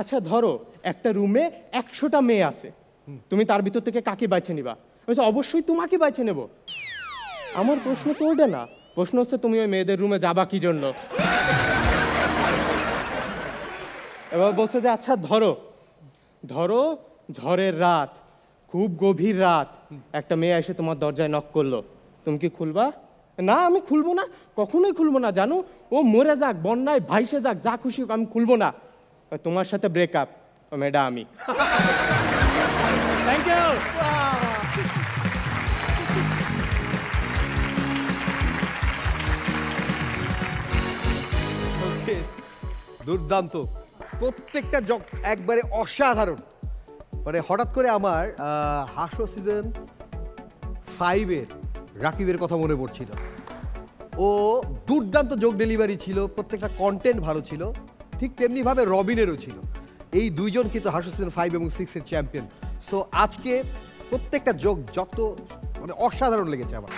আচ্ছা ধরো একটা রুমে 100টা মেয়ে আছে, তুমি তার ভিতর থেকে কাকে বাইছে নিবা? অবশ্যই তোমাকে বাইছে নেব। আমার প্রশ্ন তো ওইটা না, প্রশ্ন হচ্ছে তুমি ওই মেয়েদের রুমে যাবা কি জন্য? এবার বলছে যে আচ্ছা ধরো ঝড়ের রাত, খুব গভীর রাত, একটা মেয়ে এসে তোমার দরজায় নক করলো, তুমি কি খুলবা? না আমি খুলবো না, কখনোই খুলবো না, জানো ও মরে যাক, বন্যায় ভাইসে যাক, যা খুশি আমি খুলবো না। তোমার সাথে ব্রেকআপ, ও মেয়েটা আমি। Thank you. দুর্দান্ত, প্রত্যেকটা একবারে অসাধারণ। মানে হঠাৎ করে আমার হাস্য সিজন 5-এর রাকিবের কথা মনে পড়ছিল। ও দুর্দান্ত যোগ ডেলিভারি ছিল, প্রত্যেকটা কন্টেন্ট ভালো ছিল, ঠিক তেমনিভাবে রবিনেরও ছিল। এই দুইজন কিন্তু হাস্য সিজন 5 এবং 6-এর চ্যাম্পিয়ন। সো আজকে প্রত্যেকটা যোগ যত মানে অসাধারণ লেগেছে আমার।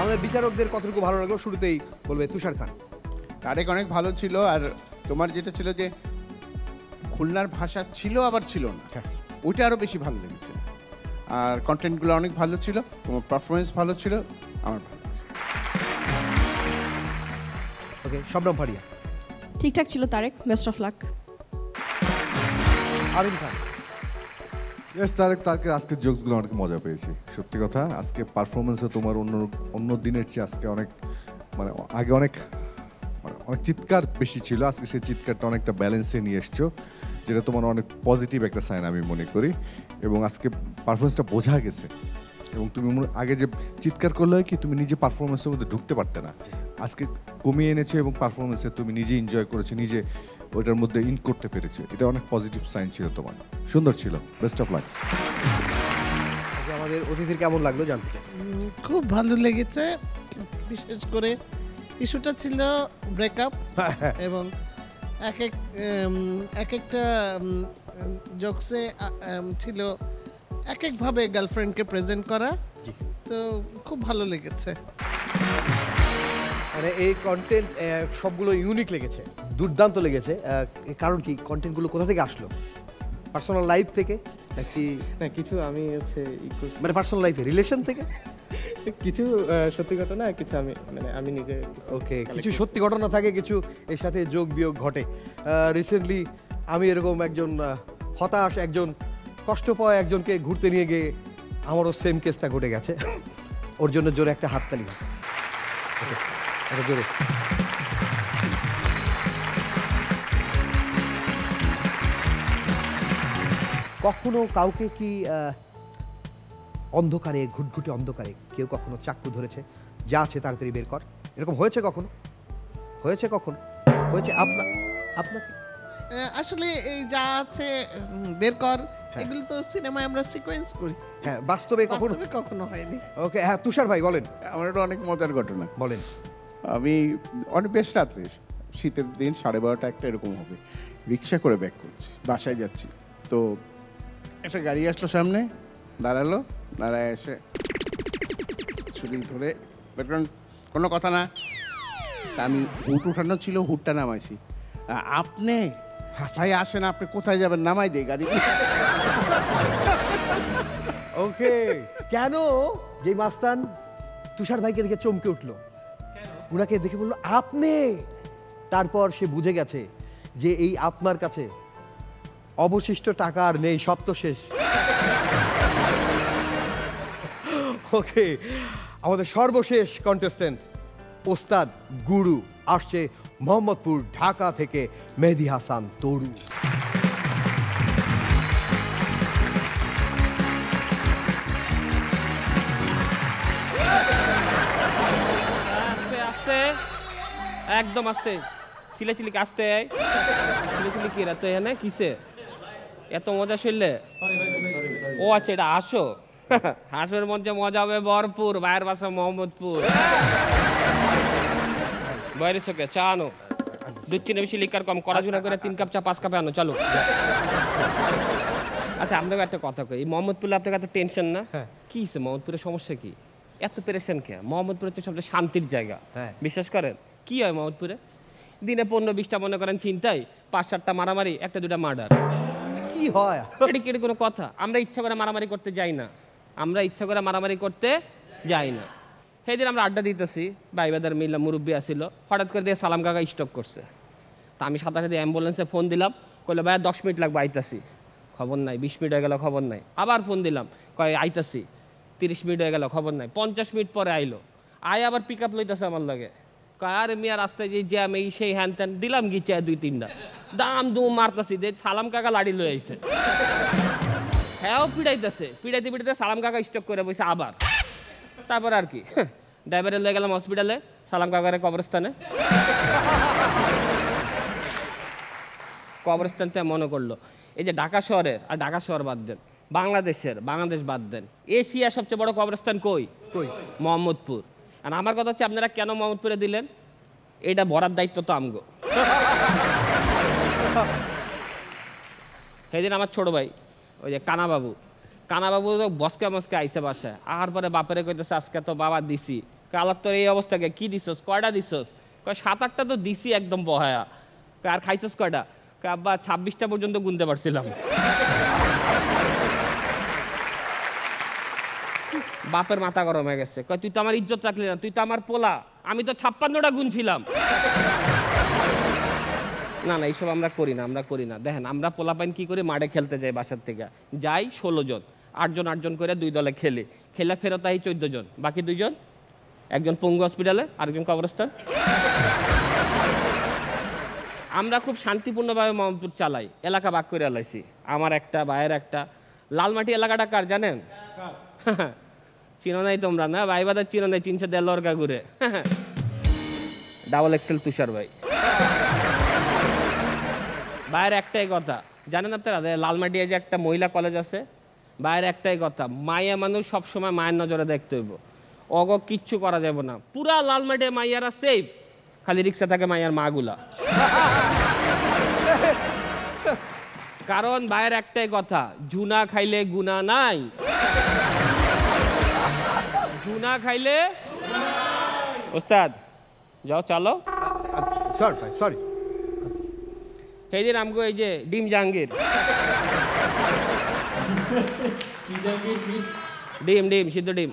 আমাদের বিচারকদের কতটুকু ভালো লাগলো শুরুতেই বলবে তুষার খান। তারেক অনেক ভালো ছিল, আর তোমার যেটা ছিল যে খুলনার ভাষা ছিল আবার ছিল না, ওইটা আরও বেশি ভালো লেগেছে। আর কন্টেন্টগুলো অনেক ভালো ছিল, তোমার পারফরমেন্স ভালো ছিল, আমার ভালো লাগছে। ওকে, শবনম ফারিয়া। ঠিকঠাক ছিল Tareq, best of luck. Arin Khan. Yes তারেকের আজকের জোকসগুলো অনেক মজা পেয়েছি, সত্যি কথা। আজকে পারফরমেন্সে তোমার অন্য দিনের চেয়ে আজকে অনেক মানে আগে অনেক চিৎকার বেশি ছিল, আজকে সেই চিৎকারটা অনেকটা ব্যালেন্সে নিয়ে এসছো, যেটা তোমার অনেক পজিটিভ একটা সাইন আমি মনে করি। এবং আজকে পারফরমেন্সটা বোঝা গেছে, এবং তুমি আগে যে চিৎকার করলে কি তুমি নিজে পারফরমেন্সের মধ্যে ঢুকতে পারতে না, আজকে কমিয়ে এনেছো এবং পারফরমেন্সে তুমি নিজে এনজয় করেছো, নিজে ওইটার মধ্যে ইন করতে পেরেছো। এটা অনেক পজিটিভ সাইন ছিল তোমার, সুন্দর ছিল। Best of lakh. আমাদের অতিথির কেমন লাগলো জানতে চাই। খুব ভালো লেগেছে, বিশেষ করে ইস্যুটা ছিল ব্রেকআপ, এবং এক একটা জোকসে ছিল এক একভাবে গার্লফ্রেন্ডকে প্রেজেন্ট করা, তো খুব ভালো লেগেছে। মানে এই কন্টেন্ট সবগুলো ইউনিক লেগেছে, দুর্দান্ত লেগেছে। কারণ কি কন্টেন্টগুলো কোথা থেকে আসলো? পার্সোনাল লাইফ থেকে নাকি? না, কিছু আমি হচ্ছে মানে পার্সোনাল লাইফে রিলেশন থেকে কিছু সত্যি ঘটনা, কিছু আমি নিজে। ওকে, কিছু সত্যি ঘটনা থাকে, কিছু এর সাথে যোগ বিয়োগ ঘটে। রিসেন্টলি আমি এরকম একজন হতাশ, একজন কষ্ট পাওয়া একজনকে ঘুরতে নিয়ে গিয়ে আমারও সেম কেসটা ঘটে গেছে। ওর জন্য জোরে একটা হাততালি। জোরে। কখনো কাউকে কি অন্ধকারে, ঘুটঘুটে অন্ধকারে কেউ কখনো চাকু ধরেছে, যা আছে তাড়াতাড়ি বের কর, এরকম হয়েছে কখনো? হয়েছে কখন? হয়েছে আপনার? আসলে এই যা আছে বের কর, এগুলো তো সিনেমায় আমরা সিকোয়েন্স করি। হ্যাঁ, বাস্তবে কখনো হয়নি। ওকে, হ্যাঁ তুষার ভাই বলেন। আমার একটা অনেক মজার ঘটনা বলেন। আমি অনেক বেশ রাত্রে, শীতের দিন 12:30 একটা এরকম হবে, রিক্সা করে ব্যাক করছি, বাসায় যাচ্ছি। তো একটা গাড়ি আসলো সামনে, দাঁড়ালো, দাঁড়ায় এসে ছুরি ধরে কোনো কথা না, তা আমি হুট উঠানো ছিল, হুটটা নামাইছি। আপনি ভাই আসেন, আপনি কোথায় যাবেন, নামাই দেই গাড়ি। ওকে, কেন যে মাস্তান তুষার ভাইকে দেখে চমকে উঠলো, উনাকে দেখে বললো আপনি, তারপর সে বুঝে গেছে যে এই আপনার কাছে অবশিষ্ট টাকা আর নেই, সব তো শেষ। ওকে, আমাদের সর্বশেষ কন্টেস্টেন্ট ওস্তাদ গুরু আসছে মোহাম্মদপুর ঢাকা থেকে, মেহেদী হাসান তরু। একদম আস্তে, চিলেচিলিকে আস্তে, চিলেচিলি কি রাত এখানে কিসে এত মজা শুনলে? ও আচ্ছা, এটা আসো, হাঁসের মঞ্চে মজা হবে ভরপুর, ভাইয়ের বাসা মোহাম্মদপুর। বাইরে চোখে চা আনো, দুধ চিনি বেশি, লিকার কম, কড়াজুনা করে 3 কাপ চা 5 কাপে আনো, চলো। আচ্ছা, আপনাকে একটা কথা কই, এই মোহাম্মদপুরে আপনাকে এত টেনশন না? কি হয়েছে মোহাম্মদপুরের সমস্যা কি? এত পেরেছেন কে? মোহাম্মদপুর হচ্ছে সবচেয়ে শান্তির জায়গা, বিশ্বাস করেন। কি হয় মোহাম্মদপুরে? দিনে 15-20টা মনে করেন ছিনতাই, 5-7টা মারামারি, 1-2টা মার্ডার। কি হয়? এটা কি কোনো কথা? আমরা ইচ্ছা করে মারামারি করতে যাই না, আমরা ইচ্ছা করে মারামারি করতে যাই না। সেদিন আমরা আড্ডা দিতেছি, ভাইবাদার মিল্লা মুরব্বী আসিল, হঠাৎ করে দিয়ে সালাম কাকা স্টক করছে। তা আমি সাথে সাথে অ্যাম্বুলেন্সে ফোন দিলাম, কইলো ভাইয়া 10 মিনিট লাগবে, আইতাছি। খবর নাই, 20 মিনিট হয়ে গেল, খবর নাই। আবার ফোন দিলাম, কয় আইতাছি। 30 মিনিট হয়ে গেল, খবর নাই। 50 মিনিট পরে আইলো, আবার পিক আপ লইতেছে আমার লাগে। কয় আরে মিয়া রাস্তায় যে জ্যাম, এই সেই হ্যান ত্যান, দিলাম গিয়ে 2-3টা, দাম দুম মারতাছি, দে সালাম কাকা লাড়ি লই আইছে। হ্যাঁ, পিড়াইতেছে, পিড়াইতে সালাম কাকা স্টক করে বসে আবার। তারপর আর কি, ড্রাইভারে লয়ে গেলাম হসপিটালে, সালাম কাকারে কবরস্থানে। কবরস্থান থেকে মনে করলো এই যে ঢাকা শহরের, আর ঢাকা শহর বাদ দেন, বাংলাদেশ বাদ দেন, এশিয়া সবচেয়ে বড় কবরস্থান কই? মোহাম্মদপুর। আর আমার কথা হচ্ছে আপনারা কেন মোহাম্মদপুরে দিলেন? এটা ভরার দায়িত্ব তো আমগো। সেদিন আমার ছোট ভাই ওই যে কানাবাবু তো বসকে মস্কে আইসে বাসায়, আর পরে বাপেরে কইতেছে আজকে তো বাবা দিছি। কালার তোর এই অবস্থাকে কি দিছস, কয়টা দিছস? কয় 7-8টা তো দিছি একদম বহায়া। আর খাইছস কয়টা? আব্বা 26টা পর্যন্ত গুনতে পারছিলাম। বাপের মাথা গরম হয়ে গেছে, কয় তুই তো আমার ইজ্জত রাখলি না, তুই তো আমার পোলা, আমি তো 56টা গুনছিলাম। না এইসব আমরা করি না। দেখেন আমরা পোলাপাইন কি করি, মাঠে খেলতে যাই, বাসার থেকে যাই 16 জন, 8 জন করে 2 দলে খেলে ফেরত আই 14 জন, বাকি 2 জন, একজন পঙ্গু হসপিটালে, আরেকজন কবরস্থান। আমরা খুব শান্তিপূর্ণভাবে মোহাম্মদপুর চালাই, এলাকা ভাগ করে এলাইছি, আমার একটা, ভাইয়ের একটা। লালমাটি এলাকাটা কার জানেন? চিনো নাই তোমরা? না ভাই বাদার চিনো নাই, চিনছে দেলরগা ঘুরে ডাবল এক্সেল তুষার ভাই। ভাইয়ের একটাই কথা জানেন আপনারা, লালমাটি যে একটা মহিলা কলেজ আছে, ভাইয়ের একটাই কথা, মাইয়া মানুষ সবসময় মায়ের নজরে দেখতে হইব, অগ কিচ্ছু করা যাবে না। পুরা লালমাটি মাইয়ারা সেফ, খালি রিক্সা থাকে মাইয়ার মাগুলা। কারণ ভাইয়ের একটাই কথা, ঝুনা খাইলে গুনা নাই, ঝুনা খাইলে। ওস্তাদ যাও চালো। সরি সেই দিন আমগো এই যে ডিম জাহাঙ্গীর, ডিম সিদ্ধ ডিম,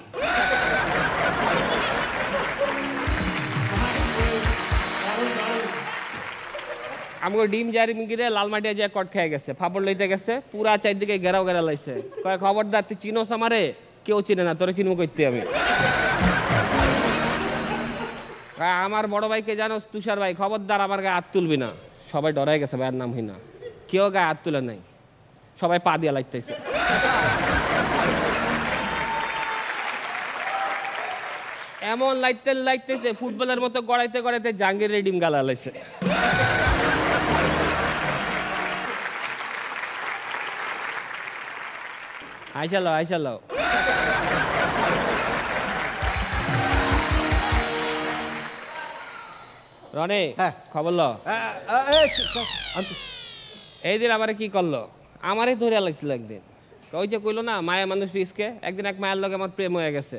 আমগো ডিম জাহাঙ্গীরে লালমাটিয়া যে কট খেয়ে গেছে, ফাপড় লইতে গেছে, পুরা চারদিকে ঘেরাও ঘেরা লাইছে। কয় খবরদার তুই চিনোস আমারে? কেউ চিনে না, তোরে চিনবো করতে আমি। আমার বড় ভাইকে জানোস তুষার ভাই, খবরদার আমার গায়ে হাত তুলবি না। সবাই ডরাই গেছে, ভাইয়ের নাম হই না, কেউ গায়ে হাত তুলে নাই, সবাই পা দিয়া লাইতেছে। এমন লাইতেছে ফুটবলের মতো গড়াইতে জাহাঙ্গীর ডিম গালা লাইছে। আইসালো রনে, খবর ল। এই দিন আমারে কি করলো, আমারে ধরে লাগছিল একদিন। ওই যে কইলো না মায়া মানুষ রিস্কে, একদিন এক মায়ের লগে আমার প্রেম হয়ে গেছে,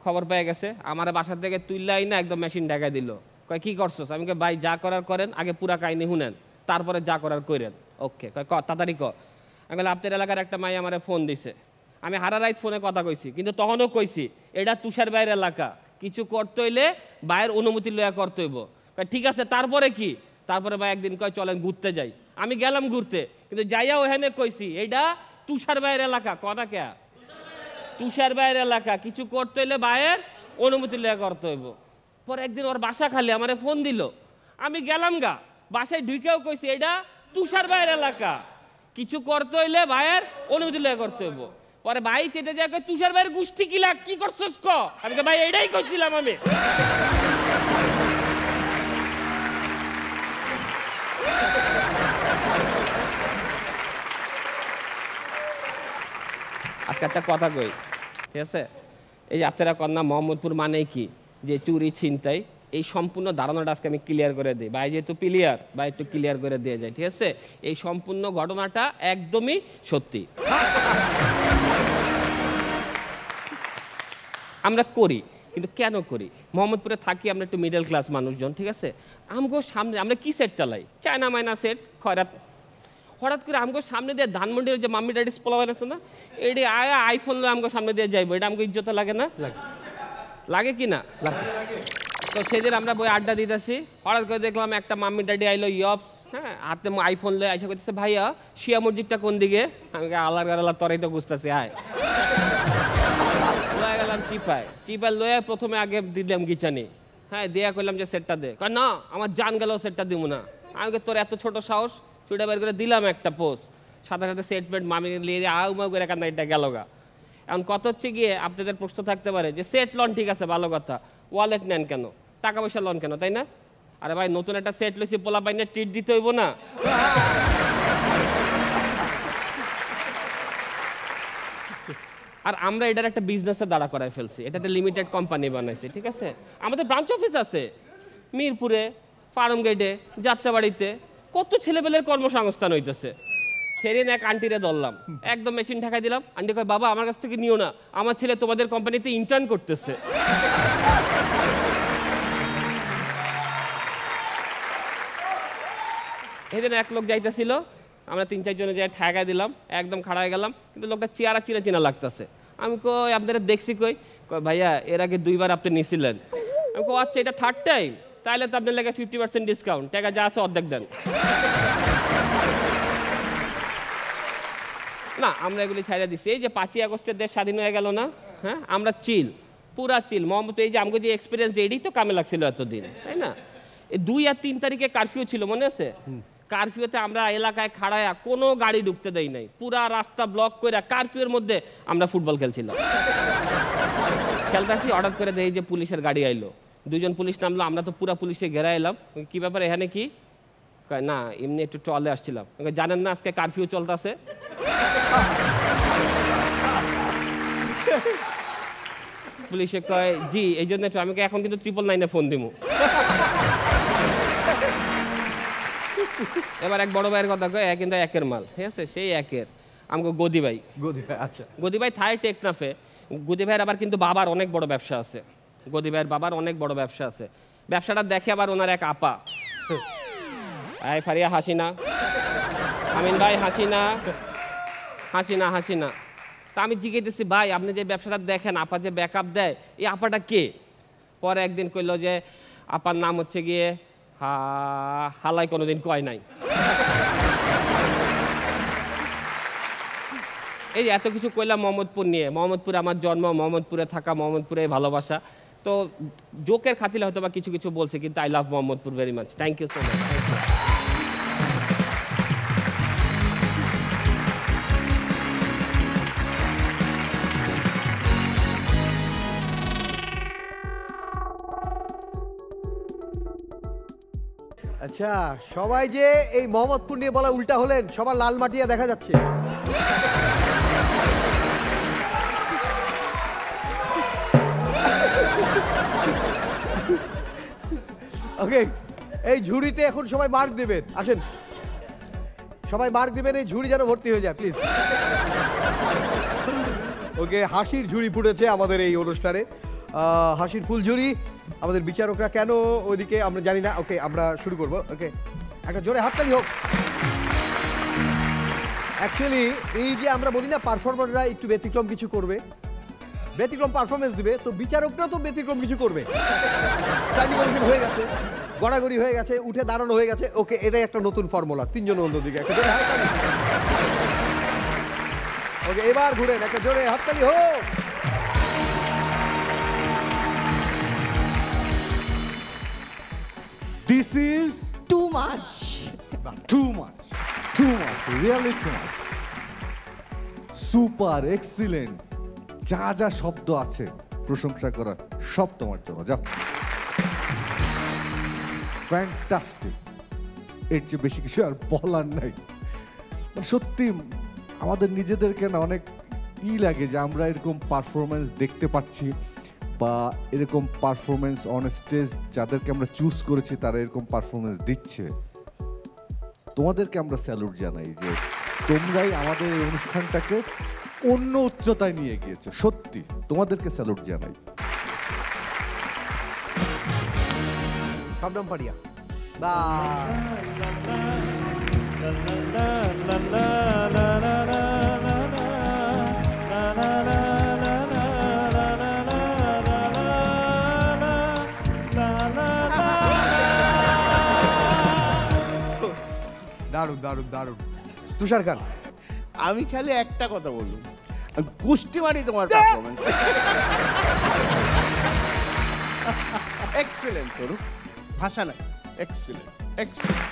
খবর পেয়ে গেছে, আমার বাসার থেকে তুললাই না একদম মেশিন ঢাকায় দিল। কয় কি করছোস? আমি ভাই যা করার করেন, আগে পুরা কাহিনী শুনেন, তারপরে যা করার করেন। ওকে, কয় তাড়াতাড়ি ক। আমি বললাম আপনার এলাকার একটা মাই আমারে ফোন দিছে, আমি হারা রাত ফোনে কথা কইছি, কিন্তু তখনও কইছি এটা তুষার ভাইয়ের এলাকা, কিছু করতে হইলে ভাইয়ের অনুমতি লইয়া করতে হইব। ঠিক আছে, তারপরে কি? তারপরে ভাই একদিন কয় চলেন ঘুরতে যাই। আমি গেলাম ঘুরতে, কিন্তু যাইয়া ওখানে কইছি এইটা তুষার ভাইয়ের এলাকা। কথা কে? তুষার ভাইয়ের এলাকা, কিছু করতে হইলে ভাইয়ের অনুমতি লইয়া করতে হইব। পরে একদিন ওর বাসা খালি আমারে ফোন দিল, আমি গেলাম গা, বাসায় ঢুকেও কইছি এটা তুষার ভাইয়ের এলাকা, কিছু করতে হইলে ভাইয়ের অনুমতি লইয়া করতে হইব। পরে ভাই চেতে যায় তুষার ভাইয়ের গোষ্ঠী কিলা কি করছস ক? আমি ভাই এটাই করছিলাম আমি। আজকে একটা কথা কই, ঠিক আছে? এই যে আপনারা কন্যা মোহাম্মদপুর মানে কি, যে চুরি ছিনতাই, এই সম্পূর্ণ ধারণাটা আজকে আমি ক্লিয়ার করে দিই। ভাই যেহেতু প্লেয়ার, ভাই একটু ক্লিয়ার করে দিয়ে যায়, ঠিক আছে? এই সম্পূর্ণ ঘটনাটা একদমই সত্যি। আমরা করি, কিন্তু কেন করি? মোহাম্মদপুরে থাকি আমরা একটু মিডল ক্লাস মানুষজন, ঠিক আছে? আমগো সামনে আমরা কি সেট চালাই, চায়না মাইনা সেট, খয়রাত। হঠাৎ করে আমগো সামনে দিয়ে ধানমন্ডির যে মাম্মি ড্যাডিস পোলাবান আছে না, এটি আয়া আইফোন লো আমগো সামনে দিয়ে যাইবো, এটা আমগো ইজ্জত লাগে না? লাগে কি না? তো সেদিন আমরা বই আড্ডা দিতেছি, হঠাৎ করে দেখলাম একটা মাম্মি ড্যাডি আইলো ইয়পস, হ্যাঁ, হাতে আইফোন লয়ে আইসা করতেছে ভাইয়া শিয়া মসজিদটা কোন দিকে? আমি আল্লাহর গাল্লা তরাই তো বুঝতেছি, আয় লয়ে গেলাম চিপাই লয়ে প্রথমে আগে দিলাম গিচানি, হ্যাঁ, দিয়া করলাম যে সেটটা দে। না আমার জান গেলেও সেটটা দিব না। আমি তোর এত ছোট সাহস, চুড়া বের করে দিলাম একটা পোস্ট, সাথে সাথে সেট পেট মামি নিয়ে আউ মাউ করে কান্না, এটা গেল গা। এখন কত হচ্ছে গিয়ে আপনাদের প্রশ্ন থাকতে পারে যে সেট লন ঠিক আছে ভালো কথা, ওয়ালেট নেন কেন, টাকা পয়সা লন কেন, তাই না? আরে ভাই নতুন একটা সেট লইছি, পোলা পাইনে ট্রিট দিতে হইব না? আর আমরা এটার একটা বিজনেসে দাঁড়া করায় ফেলছি, এটা একটা লিমিটেড কোম্পানি বানাইছি, ঠিক আছে? আমাদের ব্রাঞ্চ অফিস আছে মিরপুরে, ফার্ম গেটে, যাত্রাবাড়িতে, কত ছেলেপেলের কর্মসংস্থান হইতেছে। সেদিন এক আন্টিরে ধরলাম, একদম মেশিন ঢাকাই দিলাম। আন্টি কয়, বাবা আমার কাছ থেকে নিও না, আমার ছেলে তোমাদের কোম্পানিতে ইন্টার্ন করতেছে। সেদিন এক লোক যাইতেছিল, আমরা 3-4 জনে যাই ঠেকাই দিলাম, একদম খাড়া হয়ে গেলাম, কিন্তু লোকটা চেয়ারা চিনা লাগতেছে। আমি কই আপনারা দেখছি, কই ভাইয়া এর আগে 2 বার আপনি নিছিলেন। আমি কই আচ্ছা এটা 3rd টাইম, তাহলে তো আপনার লাগে 50% ডিসকাউন্ট, টাকা যা আছে অর্ধেক দেন। না আমরা এগুলি ছাইড়া দিছি। এই যে 5ই আগস্টের দেশ স্বাধীন হয়ে গেল না, হ্যাঁ আমরা চিল, পুরা চিল মোহাম্মদ। এই যে আমাকে যে এক্সপিরিয়েন্স এটাই তো কামে লাগছিল এতদিন, তাই না? এই 2 আর 3 তারিখে কারফিউ ছিল, মনে আছে? কারফিউতে আমরা এলাকায় খাড়ায়া কোনো গাড়ি ঢুকতে দেই নাই, পুরা রাস্তা ব্লক করে কারফিউর মধ্যে আমরা ফুটবল খেলছিলাম। খেলতেছি, হঠাৎ করে দেখি যে পুলিশের গাড়ি আইলো, 2 জন পুলিশ নামলো, আমরা তো পুরা পুলিশে ঘেরা এলাম। কি ব্যাপার এখানে কি? না এমনি একটু টলে আসছিলাম। জানেন না আজকে কারফিউ চলতেছে? পুলিশে কয় জি এই জন্য আমি এখন কিন্তু 999-এ ফোন দিব। এবার এক বড় ভাইয়ের কথা কয়, কিন্তু একের মাল, ঠিক আছে? সেই একের আমাকে গদি ভাই, আচ্ছা গদি ভাই থাই টেকনাফে। গদি ভাইয়ের আবার কিন্তু বাবার অনেক বড় ব্যবসা আছে, গদি ভাইয়ের বাবার অনেক বড় ব্যবসা আছে। ব্যবসাটা দেখে আবার ওনার এক আপা, এই ফারিয়া হাসিনা, আমিন ভাই হাসিনা, হাসিনা হাসিনা। তা আমি জিজ্ঞেসেছি, ভাই আপনি যে ব্যবসাটা দেখেন, আপা যে ব্যাকআপ দেয়, এই আপাটা কে? পরে একদিন কইল যে আপার নাম হচ্ছে গিয়ে হালাই, কোনোদিন কয় নাই। এই যে এত কিছু কইলাম মোহাম্মদপুর নিয়ে। মোহাম্মদপুরে আমার জন্ম, মোহাম্মদপুরে থাকা, মোহাম্মদপুরে ভালোবাসা। তো জোকের খাতিলে হয়তো বা কিছু কিছু বলছে, কিন্তু I love Mohammadpur very much. Thank you so much. আচ্ছা, সবাই যে এই মোহাম্মদপুর নিয়ে বলা উল্টা হলেন, সবার লাল মাটিয়া দেখা যাচ্ছে। ওকে, এই ঝুড়িতে এখন সবাই মার্ক দেবেন, আসেন সবাই মার্ক দেবেন, এই ঝুড়ি যেন ভর্তি হয়ে যায় প্লিজ। ওকে, হাসির ঝুড়ি ফুটেছে আমাদের এই অনুষ্ঠানে, হাসির ফুল ঝুড়ি। আমাদের বিচারকরা কেন ওইদিকে আমরা জানি না। ওকে, আমরা শুরু করব। ওকে, একটা জোরে হাততালি হোক। অ্যাকচুয়ালি এই যে আমরা বলি না পারফর্মাররা একটু ব্যতিক্রম কিছু করবে, ব্যতিক্রম পারফরমেন্স দিবে, তো বিচারকরা তো ব্যতিক্রম কিছু করবে। হয়ে গেছে, গড়াগড়ি হয়ে গেছে, উঠে দাঁড়ানো হয়ে গেছে। ওকে, এটাই একটা নতুন ফর্মুলা, 3 জন অন্যদিকে একটা জোরে হাততালি। ওকে, এবার ঘুরেন, একটা জোরে হাততালি হোক। This is too much. too much, really too much. Super, excellent. যা যা শব্দ আছে প্রশংসা করার, সব তোমার জন্য। যাও, ফ্যান্টাস্টিক। এর চেয়ে বেশি কিছু আর বলার নাই। সত্যি আমাদের নিজেদেরকে না অনেক লাগে যে আমরা এরকম পারফরমেন্স দেখতে পাচ্ছি, বা এরকম পারফরমেন্স অন স্টেজ যাদেরকে আমরা চুজ করেছি তারা এরকম পারফরমেন্স দিচ্ছে। তোমাদেরকে আমরা স্যালুট জানাই যে তোমরাই আমাদের এই অনুষ্ঠানটাকে অন্য উচ্চতায় নিয়ে গিয়েছো। সত্যি তোমাদেরকে স্যালুট জানাই। শবনম পারিয়া, দারুণ দারুণ দারুণ। তুষার খান, আমি খালি একটা কথা বলবো, গোষ্ঠী মারি তোমার পারফরমেন্স। এক্সেলেন্ট করু, ভাষা নাই, এক্সেলেন্ট এক্সেলেন্ট।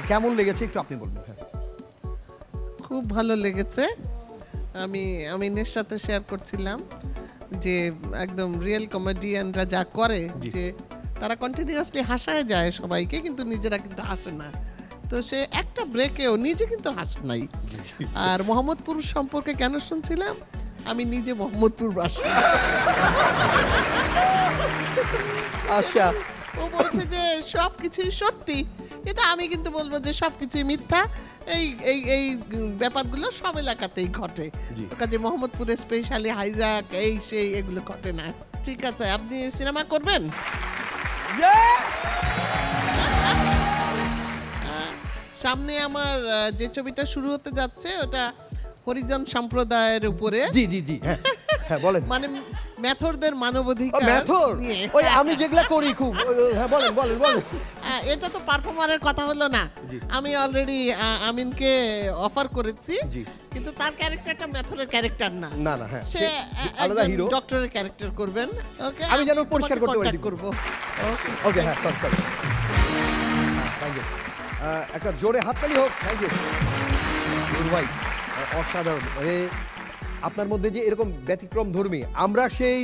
কেমন লেগেছে একটু আপনি বলবেন। খুব ভালো লেগেছে। আমি আমিনের সাথে শেয়ার করছিলাম যে একদম রিয়েল কমেডিয়ানরা যা করে, যে তারা কন্টিনিউয়াসলি হাসায় যায় সবাইকে, কিন্তু নিজেরা কিন্তু হাসে না। তো সে একটা ব্রেকেও নিজে কিন্তু হাসে নাই। আর মোহাম্মদপুর সম্পর্কে কেন শুনছিলাম, আমি নিজে মোহাম্মদপুর বাসী। আচ্ছা, ও বলছে যে সব কিছুই সত্যি, এটা আমি কিন্তু বলবো যে সব কিছুই মিথ্যা। এই এই এই ব্যাপারগুলো সব এলাকাতেই ঘটে, কাজে মোহাম্মদপুরে স্পেশালি হাইজ্যাক এই সেই এগুলো ঘটে না। ঠিক আছে, আপনি সিনেমা করবেন? সামনে আমার যে ছবিটা শুরু হতে যাচ্ছে ওটা হরিজন সম্প্রদায়ের উপরে। জি জি জি, হ্যাঁ হ্যাঁ বলেন। মানে মেথরদের মানবাধিকার মেথর, নিয়ে। ওই আমি যেগুলা করি খুব, হ্যাঁ বলেন বলেন বলেন। এটা তো পারফর্মারের কথা হলো না। আমি অলরেডি আমিনকে অফার করেছি, কিন্তু তার ক্যারেক্টারটা মেথরের ক্যারেক্টার না। না না, হ্যাঁ সে আলাদা হিরো, ডক্টরের ক্যারেক্টার করবেন। ওকে, আমি যেন পরিষ্কার করতে পারি করব। ওকে ওকে, হ্যাঁ সরি সরি, থ্যাংক ইউ। একটা জোরে হাততালি হোক। থ্যাংক ইউ নূর ভাই, অসাধারণ। মানে আপনার মধ্যে যে এরকম ব্যতিক্রম ধর্মী, আমরা সেই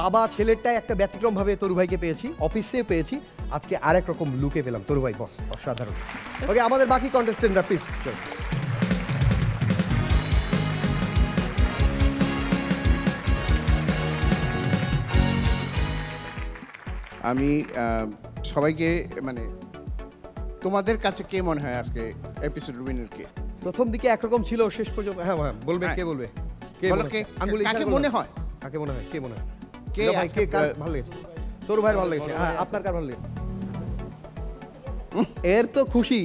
বাবা ছেলেরটাই একটা ব্যতিক্রম ভাবে তরু ভাইকে পেয়েছি, অফিসে পেয়েছি, আজকে আরেক রকম লুকে পেলাম তরু ভাই, বস অসাধারণ। ওকে, আমাদের বাকি কন্টেস্টেন্টরা প্লিজ। আমি সবাইকে মানে তোমাদের কাছে কে মনে হয় আজকে এপিসোড উইনার কে? প্রথম দিকে একরকম ছিল, শেষ পর্যন্ত হ্যাঁ হ্যাঁ বলবে, কে বলবে? কে বলো, বলে? কে আঙ্গুল কাকে ইশারা মনে করো। হয়? কাকে মনে হয়? কে মনে হয়? কে ভাই, আজকে কে কার ভালো লেগেছে? তোর ভাইয়ের ভালো লেগেছে, হ্যাঁ আপনার কার ভালো লেগেছে? এর তো খুশি,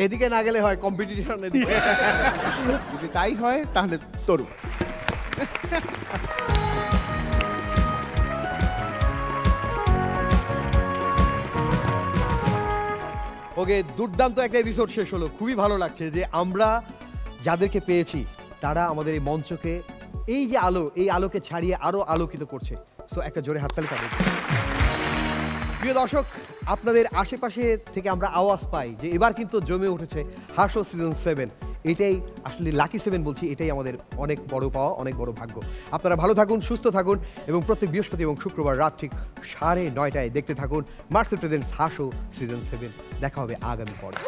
এদিকে না গেলে হয় কম্পিটিশন। যদি তাই হয় তাহলে তরু। ওকে, দুর্দান্ত একটা এপিসোড শেষ হলো। খুবই ভালো লাগছে যে আমরা যাদেরকে পেয়েছি তারা আমাদের এই মঞ্চকে, এই যে আলো, এই আলোকে ছাড়িয়ে আরো আলোকিত করছে। সো একটা জোরে হাততালি তাদের। প্রিয় দর্শক, আপনাদের আশেপাশে থেকে আমরা আওয়াজ পাই যে এবার কিন্তু জমে উঠেছে হাসো সিজন 7। এটাই আসলে লাকি 7 বলছি, এটাই আমাদের অনেক বড় পাওয়া, অনেক বড় ভাগ্য। আপনারা ভালো থাকুন, সুস্থ থাকুন এবং প্রত্যেক বৃহস্পতি এবং শুক্রবার রাত ঠিক 9:30টায় দেখতে থাকুন মার্সেল প্রেজেন্টস হাসো সিজন 7। দেখা হবে আগামী পর্বে।